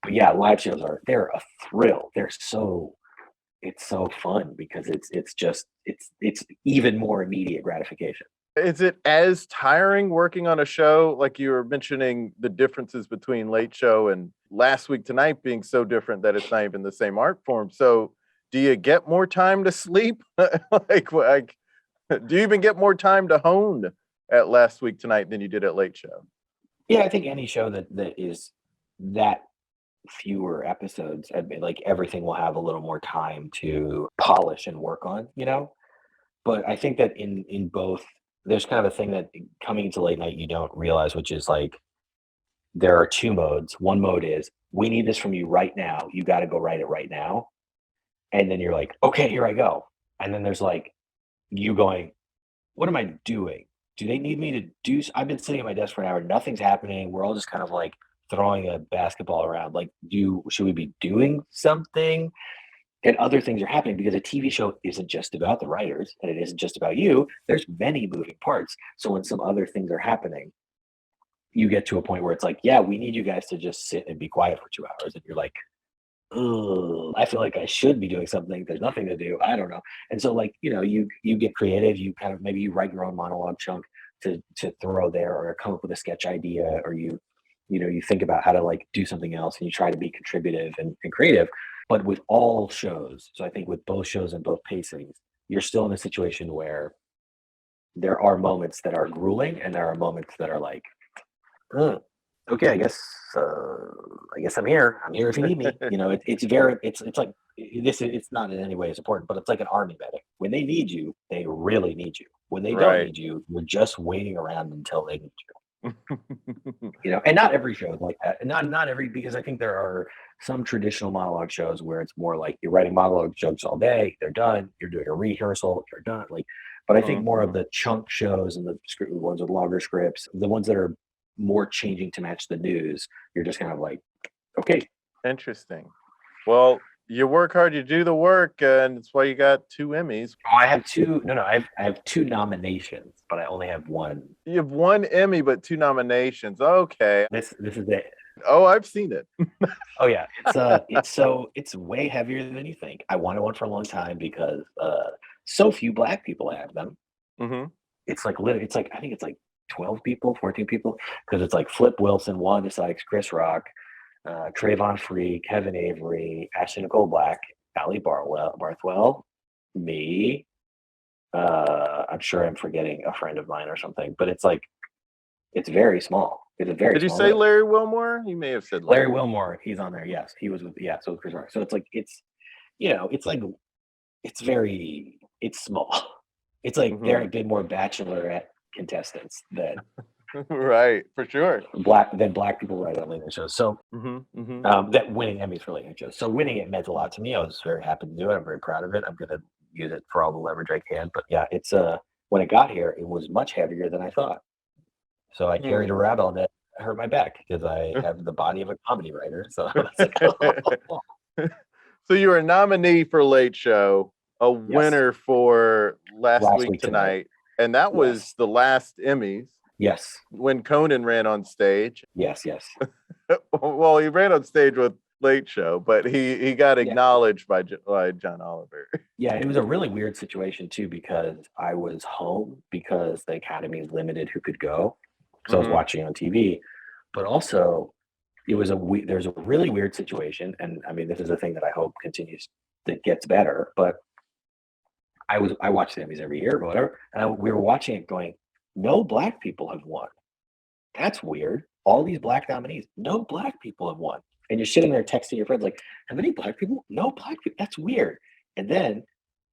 But yeah, live shows they're a thrill. It's so fun because it's even more immediate gratification. Is it as tiring working on a show? Like you were mentioning the differences between Late Show and Last Week Tonight being so different that it's not even the same art form. So do you get more time to sleep? like do you even get more time to hone at Last Week Tonight than you did at Late Show? Yeah, I think any show that is that fewer episodes, like everything will have a little more time to polish and work on, But I think that in both, there's kind of a thing that coming into late night you don't realize, which is like there are 2 modes. One mode is we need this from you right now. You got to go write it right now. And then you're like, okay, here I go. And then there's like you going, what am I doing? Do they need me to do? I've been sitting at my desk for an hour. Nothing's happening. We're all just kind of like throwing a basketball around. Like, should we be doing something? And other things are happening because a TV show isn't just about the writers and it isn't just about you. There's many moving parts. So when some other things are happening, you get to a point where it's like, yeah, we need you guys to just sit and be quiet for 2 hours. And you're like, oh, I feel like I should be doing something. There's nothing to do. I don't know. And so like, you get creative. You kind of, maybe you write your own monologue chunk to throw there, or come up with a sketch idea, or you think about how to like do something else, and you try to be contributive and creative. But with all shows, so I think with both shows and both pacings, you're still in a situation where there are moments that are grueling and there are moments that are like, okay, I guess I'm here. I'm here if you need me. It's like this. It's not in any way as important, but it's like an army medic. When they need you, they really need you. When they don't need you, you're just waiting around until they need you. And not every show is like that. And not every, because I think there are some traditional monologue shows where it's more like you're writing monologue jokes all day, they're done, you're doing a rehearsal, you're done. But I think more of the chunk shows and the ones with longer scripts, the ones that are more changing to match the news, you're just kind of like, okay. Interesting. Well, you work hard, you do the work, and that's why you got 2 Emmys. Oh, I have 2. No, I have 2 nominations, but I only have 1. You have 1 Emmy, but 2 nominations. Okay. This is it. Oh, I've seen it. Oh yeah, it's way heavier than you think. I wanted one for a long time because so few Black people have them. Mm-hmm. It's like I think it's like 12 people, 14 people, because it's like Flip Wilson, Wanda Sykes, Chris Rock, Trayvon Free, Kevin Avery, Ashley Nicole Black, Ali Barthwell, me. I'm sure I'm forgetting a friend of mine or something, but it's very small. It's a very. Did you small say list. Larry Wilmore? You may have said Larry Wilmore. He's on there. Yes, he was with. Yeah, so Chris Rock. So it's like it's small. It's like there have been more Bachelorette contestants than right, for sure. Black people write on late night shows. So that winning Emmys for late night shows. So winning it meant a lot to me. I was very happy to do it. I'm very proud of it. I'm gonna use it for all the leverage I can. But yeah, it's when it got here, it was much heavier than I thought. So I carried around all that. I hurt my back because I have the body of a comedy writer. So So you were a nominee for Late Show, a winner for last week tonight. And that was the last Emmys. Yes. When Conan ran on stage. Yes. Well, he ran on stage with Late Show, but he got acknowledged by John Oliver. Yeah, it was a really weird situation too, because I was home because the Academy limited who could go. So I was watching on TV, but also there's a really weird situation. And I mean, this is a thing that I hope continues, that gets better, but I watch the Emmys every year or whatever. And we were watching it going, no Black people have won. That's weird. All these Black nominees, no Black people have won. And you're sitting there texting your friends like, how many Black people? No Black people. That's weird. And then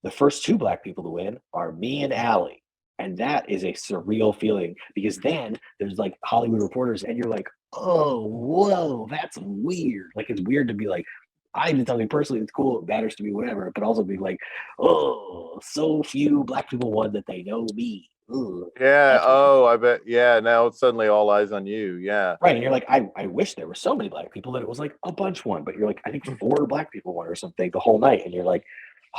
the first 2 Black people to win are me and Allie. And that is a surreal feeling, because then there's like Hollywood Reporters and you're like, oh, whoa, that's weird. Like, it's weird to be like, I did something personally that's cool, it matters to me, whatever, but also be like, oh, so few Black people won that they know me. Ugh. Yeah. Oh, I bet. Yeah. Now it's suddenly all eyes on you. Yeah. Right. And you're like, I wish there were so many Black people that it was like a bunch won, but you're like, I think 4 Black people won or something the whole night. And you're like,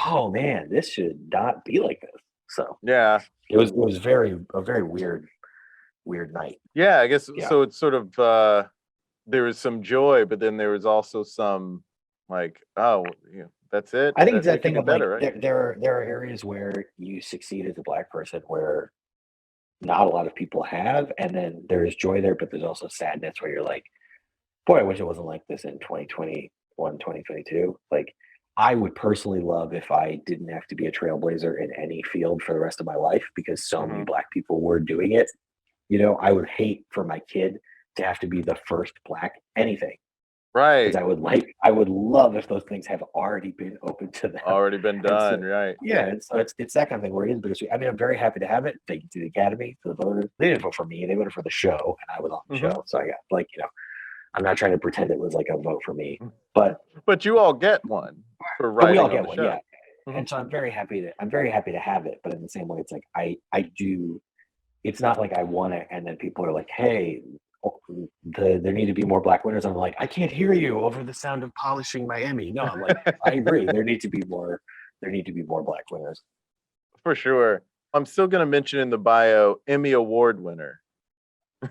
oh man, this should not be like this. So yeah, it was a very weird night. Yeah, I guess so. It's sort of there was some joy, but then there was also some like, oh, that's it. I think it's that thing of better, like, right? There are areas where you succeed as a Black person where not a lot of people have, and then there's joy there, but there's also sadness where you're like, boy, I wish it wasn't like this in 2021, 2022. Like, I would personally love if I didn't have to be a trailblazer in any field for the rest of my life, because so many Black people were doing it. I would hate for my kid to have to be the first Black anything. Right. Because I would love if those things have already been open to them. Already been done, right. Yeah, and so it's that kind of thing where it is bittersweet. I mean, I'm very happy to have it. Thank you to the Academy, to the voters. They didn't vote for me, they voted for the show, and I was on the show. So I got I'm not trying to pretend it was like a vote for me, but you all get one for we writing all on get the one, show. yeah. Mhm. And so I'm very happy to have it. But in the same way, it's like I do. It's not like I want it, and then people are like, "Hey, there need to be more Black winners." I'm like, I can't hear you over the sound of polishing my Emmy. No, I'm like, I agree. There need to be more. There need to be more Black winners. For sure. I'm still going to mention in the bio Emmy Award winner.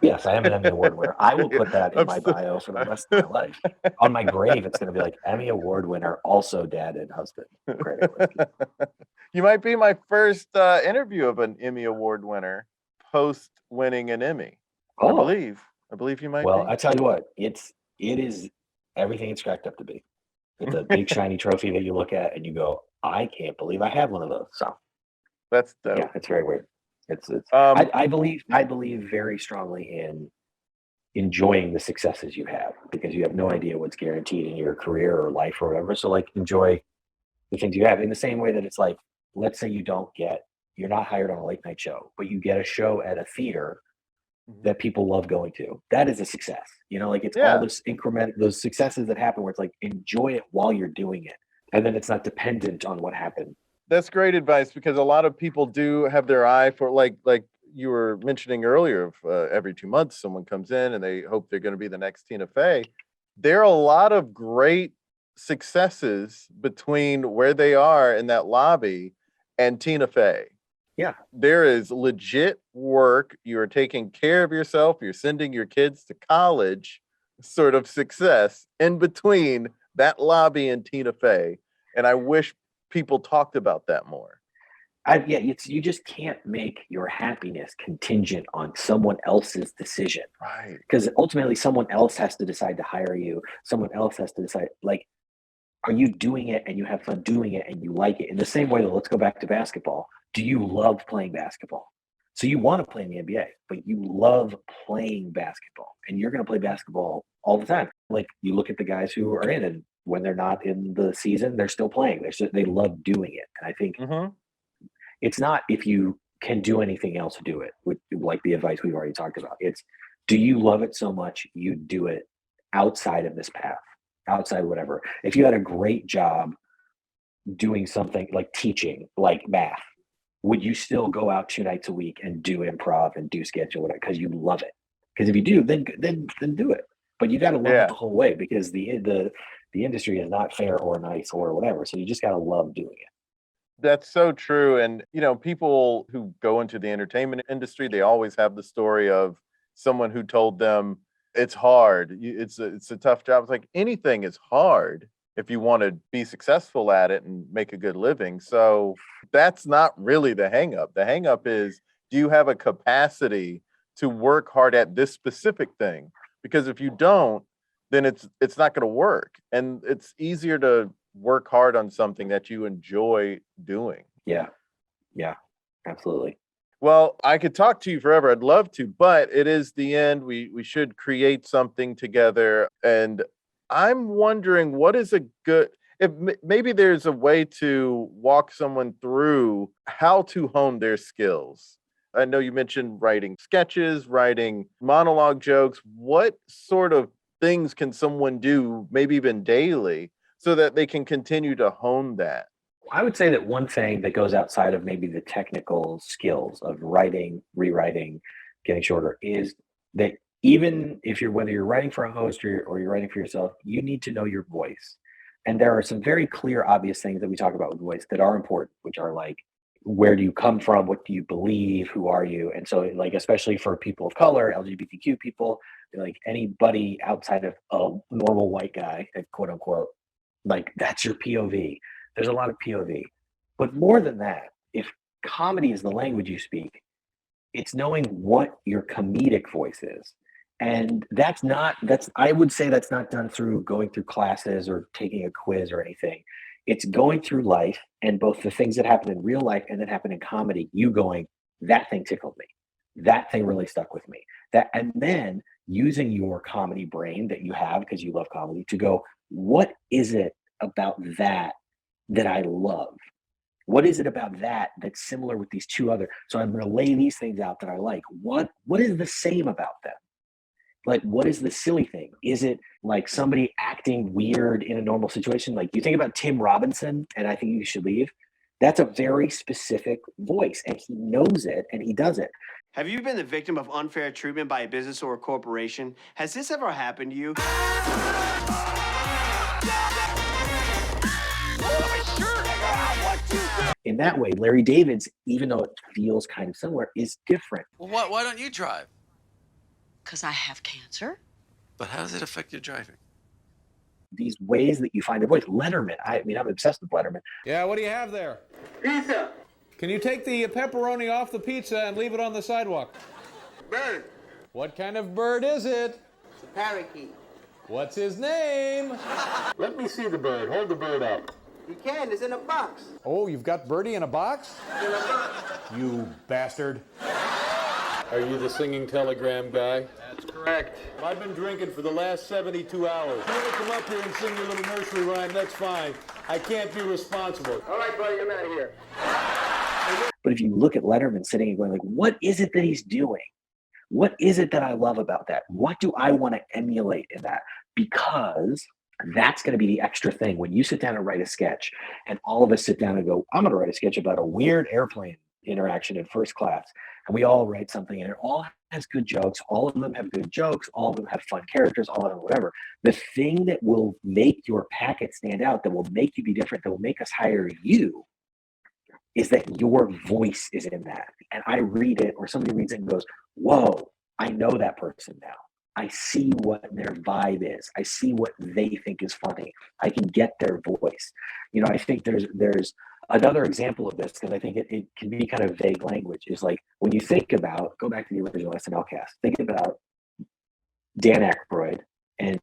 Yes, I am an Emmy Award winner. I will put that in I'm my still- bio for the rest of my life. On my grave, it's going to be like Emmy Award winner, also dad and husband. Great. You might be my first interview of an Emmy Award winner post winning an Emmy. Oh, I believe you might well, be. I tell you what, it is everything it's cracked up to be. It's a big shiny trophy that you look at and you go, I can't believe I have one of those. So That's dope. yeah, it's very weird. It's I believe very strongly in enjoying the successes you have, because you have no idea what's guaranteed in your career or life or whatever. So like, enjoy the things you have, in the same way that it's like, let's say you're not hired on a late night show, but you get a show at a theater that people love going to. That is a success. Like, it's all this those successes that happen where it's like, enjoy it while you're doing it. And then it's not dependent on what happened. That's great advice, because a lot of people do have their eye for, like you were mentioning earlier, every 2 months someone comes in and they hope they're going to be the next Tina Fey. There are a lot of great successes between where they are in that lobby and Tina Fey. Yeah. There is legit work. You're taking care of yourself. You're sending your kids to college, sort of success in between that lobby and Tina Fey. And I wish people talked about that more. You just can't make your happiness contingent on someone else's decision. Right. Because ultimately someone else has to decide to hire you. Someone else has to decide, like, are you doing it and you have fun doing it and you like it? In the same way that, let's go back to basketball. Do you love playing basketball? So you want to play in the NBA, but you love playing basketball, and you're going to play basketball all the time. Like, you look at the guys who are in it, when they're not in the season, they're still playing. They love doing it. And I think it's not if you can do anything else, do it. Like the advice we've already talked about. It's, do you love it so much you do it outside of this path, outside whatever. If you had a great job doing something like teaching, like math, would you still go out 2 nights a week and do improv and do sketch or whatever because you love it? Because if you do, then do it. But you got to love it the whole way, because the industry is not fair or nice or whatever. So you just got to love doing it. That's so true. And, people who go into the entertainment industry, they always have the story of someone who told them it's hard. It's a tough job. It's like, anything is hard if you want to be successful at it and make a good living. So that's not really the hang up. The hang up is, do you have a capacity to work hard at this specific thing? Because if you don't, then it's not going to work. And it's easier to work hard on something that you enjoy doing. Yeah, absolutely. Well, I could talk to you forever. I'd love to, but it is the end. We should create something together. And I'm wondering, what is a good, if maybe there's a way to walk someone through how to hone their skills. I know you mentioned writing sketches, writing monologue jokes. What sort of things can someone do, maybe even daily, so that they can continue to hone that? I would say that one thing that goes outside of maybe the technical skills of writing, rewriting, getting shorter, is that even if whether you're writing for a host or you're writing for yourself, you need to know your voice. And there are some very clear, obvious things that we talk about with voice that are important, which are like, where do you come from? What do you believe? Who are you? And so, like, especially for people of color, LGBTQ people, like anybody outside of a normal white guy, quote unquote, like, that's your POV. There's a lot of POV. But more than that, if comedy is the language you speak, it's knowing what your comedic voice is. And I would say that's not done through going through classes or taking a quiz or anything. It's going through life, and both the things that happen in real life and that happen in comedy, you going, that thing tickled me. That thing really stuck with me. And then using your comedy brain that you have because you love comedy to go, what is it about that I love? What is it about that that's similar with these two other? So I'm going to lay these things out that I like. What is the same about them? Like, what is the silly thing? Is it like somebody acting weird in a normal situation? Like, you think about Tim Robinson, and I think You Should Leave. That's a very specific voice, and he knows it, and he does it. Have you been the victim of unfair treatment by a business or a corporation? Has this ever happened to you? In that way, Larry David's, even though it feels kind of similar, is different. Well, why don't you drive? Because I have cancer. But how does it affect your driving? These ways that you find a voice. Letterman, I mean, I'm obsessed with Letterman. Yeah, what do you have there? Pizza. Can you take the pepperoni off the pizza and leave it on the sidewalk? Bird. What kind of bird is it? It's a parakeet. What's his name? Let me see the bird. Hold the bird up. You can. It's in a box. Oh, you've got Birdie in a box? In a box. You bastard. Are you the singing telegram guy? That's correct. I've been drinking for the last 72 hours. If you want to come up here and sing your little nursery rhyme, that's fine. I can't be responsible. All right, buddy, I'm out of here. But if you look at Letterman sitting and going like, what is it that he's doing? What is it that I love about that? What do I want to emulate in that? Because that's going to be the extra thing. When you sit down and write a sketch, and all of us sit down and go, I'm going to write a sketch about a weird airplane interaction in first class. And we all write something, and it all has good jokes. All of them have good jokes. All of them have fun characters, all of them, whatever. The thing that will make your packet stand out, that will make you be different, that will make us hire you, is that your voice is in that. And I read it, or somebody reads it and goes, whoa, I know that person now. I see what their vibe is. I see what they think is funny. I can get their voice. You know, I think there's another example of this, because I think it can be kind of vague language, is like when you think about, go back to the original SNL cast, think about Dan Aykroyd and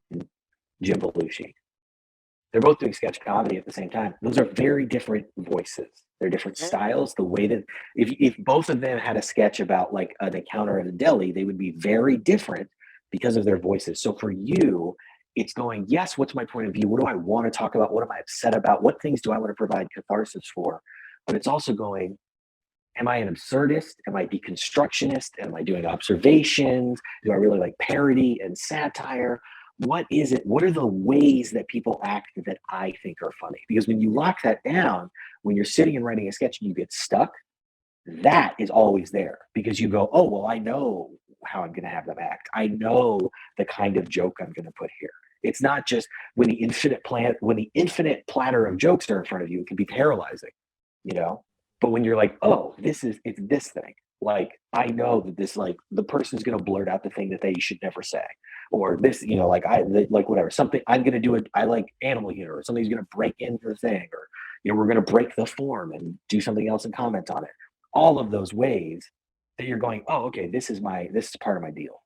Jim Belushi. They're both doing sketch comedy at the same time. Those are very different voices. They're different styles. The way that if both of them had a sketch about like an encounter at a deli, they would be very different because of their voices. So for you, it's going, yes, what's my point of view? What do I want to talk about? What am I upset about? What things do I want to provide catharsis for? But it's also going, am I an absurdist? Am I deconstructionist? Am I doing observations? Do I really like parody and satire? What is it? What are the ways that people act that I think are funny? Because when you lock that down, when you're sitting and writing a sketch and you get stuck, that is always there, because you go, oh, well, I know how I'm going to have them act. I know the kind of joke I'm going to put here. It's not just when the infinite platter of jokes are in front of you, it can be paralyzing, you know? But when you're like, oh, it's this thing. Like, I know that this, like, the person's going to blurt out the thing that they should never say, or this, you know, like whatever, something I'm going to do it. I like animal humor, or somebody's going to break into the thing, or, you know, we're going to break the form and do something else and comment on it. All of those ways that you're going, oh, okay, this is part of my deal.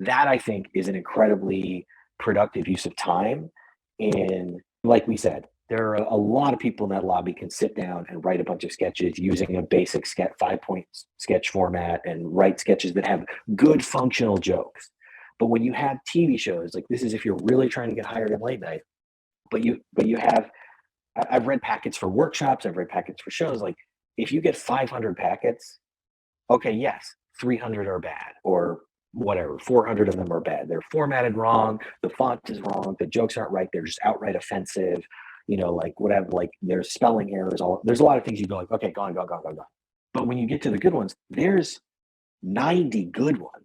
That, I think, is an incredibly productive use of time. And like we said, there are a lot of people in that lobby can sit down and write a bunch of sketches using a basic 5-point sketch format and write sketches that have good functional jokes. But when you have TV shows, like, this is if you're really trying to get hired in late night, but you have, I've read packets for workshops, I've read packets for shows, like, if you get 500 packets, okay, yes, 300 are bad, or whatever, 400 of them are bad. They're formatted wrong, the font is wrong, the jokes aren't right, they're just outright offensive, you know, like whatever, like there's spelling errors, there's a lot of things you go like, okay, gone. But when you get to the good ones, there's 90 good ones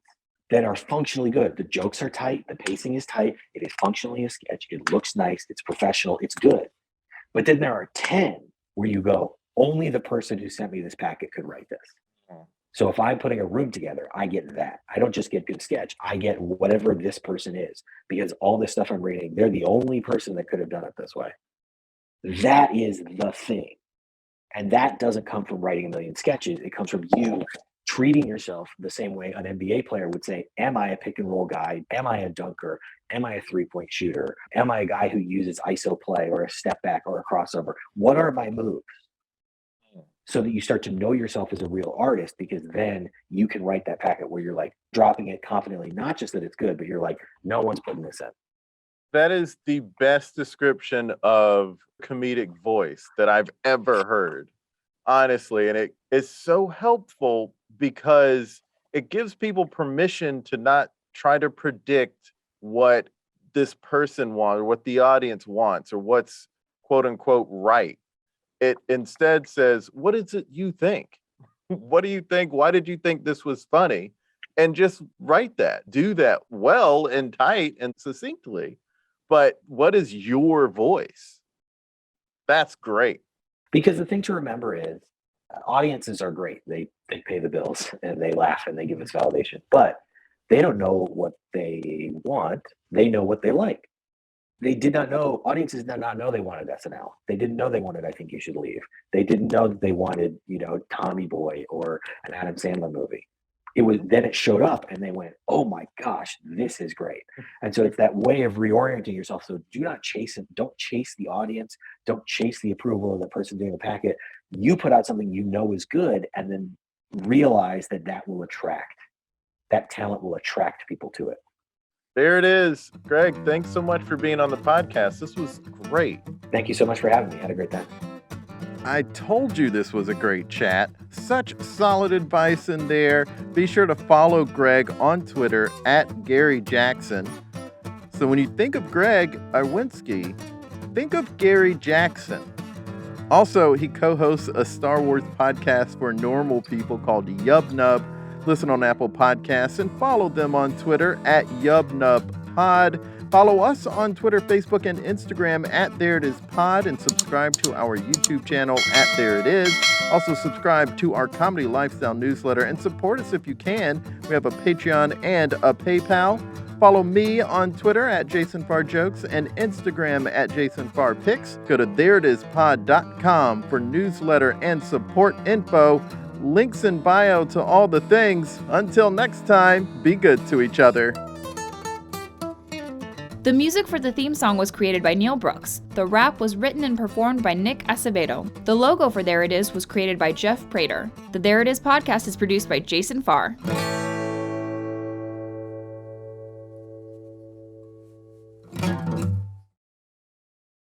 that are functionally good. The jokes are tight, the pacing is tight, it is functionally a sketch, it looks nice, it's professional, it's good. But then there are 10 where you go, only the person who sent me this packet could write this. So if I'm putting a room together, I get that. I don't just get good sketch. I get whatever this person is, because all this stuff I'm reading, they're the only person that could have done it this way. That is the thing. And that doesn't come from writing a million sketches. It comes from you treating yourself the same way an NBA player would say, am I a pick and roll guy? Am I a dunker? Am I a 3-point shooter? Am I a guy who uses ISO play or a step back or a crossover? What are my moves? So that you start to know yourself as a real artist, because then you can write that packet where you're like dropping it confidently, not just that it's good, but you're like, no one's putting this in. That is the best description of comedic voice that I've ever heard, honestly. And it is so helpful because it gives people permission to not try to predict what this person wants or what the audience wants or what's quote unquote right. It instead says, what is it you think? What do you think? Why did you think this was funny? And just write that. Do that well and tight and succinctly. But what is your voice? That's great. Because the thing to remember is audiences are great. They pay the bills and they laugh and they give us validation. But they don't know what they want. They know what they like. They did not know, audiences did not know they wanted SNL. They didn't know they wanted I Think You Should Leave. They didn't know that they wanted, Tommy Boy or an Adam Sandler movie. Then it showed up and they went, oh my gosh, this is great. And so it's that way of reorienting yourself. So do not chase it. Don't chase the audience. Don't chase the approval of the person doing the packet. You put out something you know is good and then realize that that talent will attract people to it. There it is. Greg, thanks so much for being on the podcast. This was great. Thank you so much for having me. I had a great time. I told you this was a great chat. Such solid advice in there. Be sure to follow Greg on Twitter @Gary Jackson. So when you think of Greg Iwinski, think of Gary Jackson. Also, he co-hosts a Star Wars podcast for normal people called Yub Nub. Listen on Apple Podcasts and follow them on Twitter @YubNubPod. Follow us on Twitter, Facebook, and Instagram @ThereItIsPod and subscribe to our YouTube channel @ThereItIs. Also subscribe to our Comedy Lifestyle newsletter and support us if you can. We have a Patreon and a PayPal. Follow me on Twitter @JasonFarJokes and Instagram @JasonFarPics. Go to ThereItIsPod.com for newsletter and support info. Links in bio to all the things. Until next time, be good to each other. The music for the theme song was created by Neil Brooks. The rap was written and performed by Nick Acevedo. The logo for There It Is was created by Jeff Prater. The There It Is podcast is produced by Jason Farr.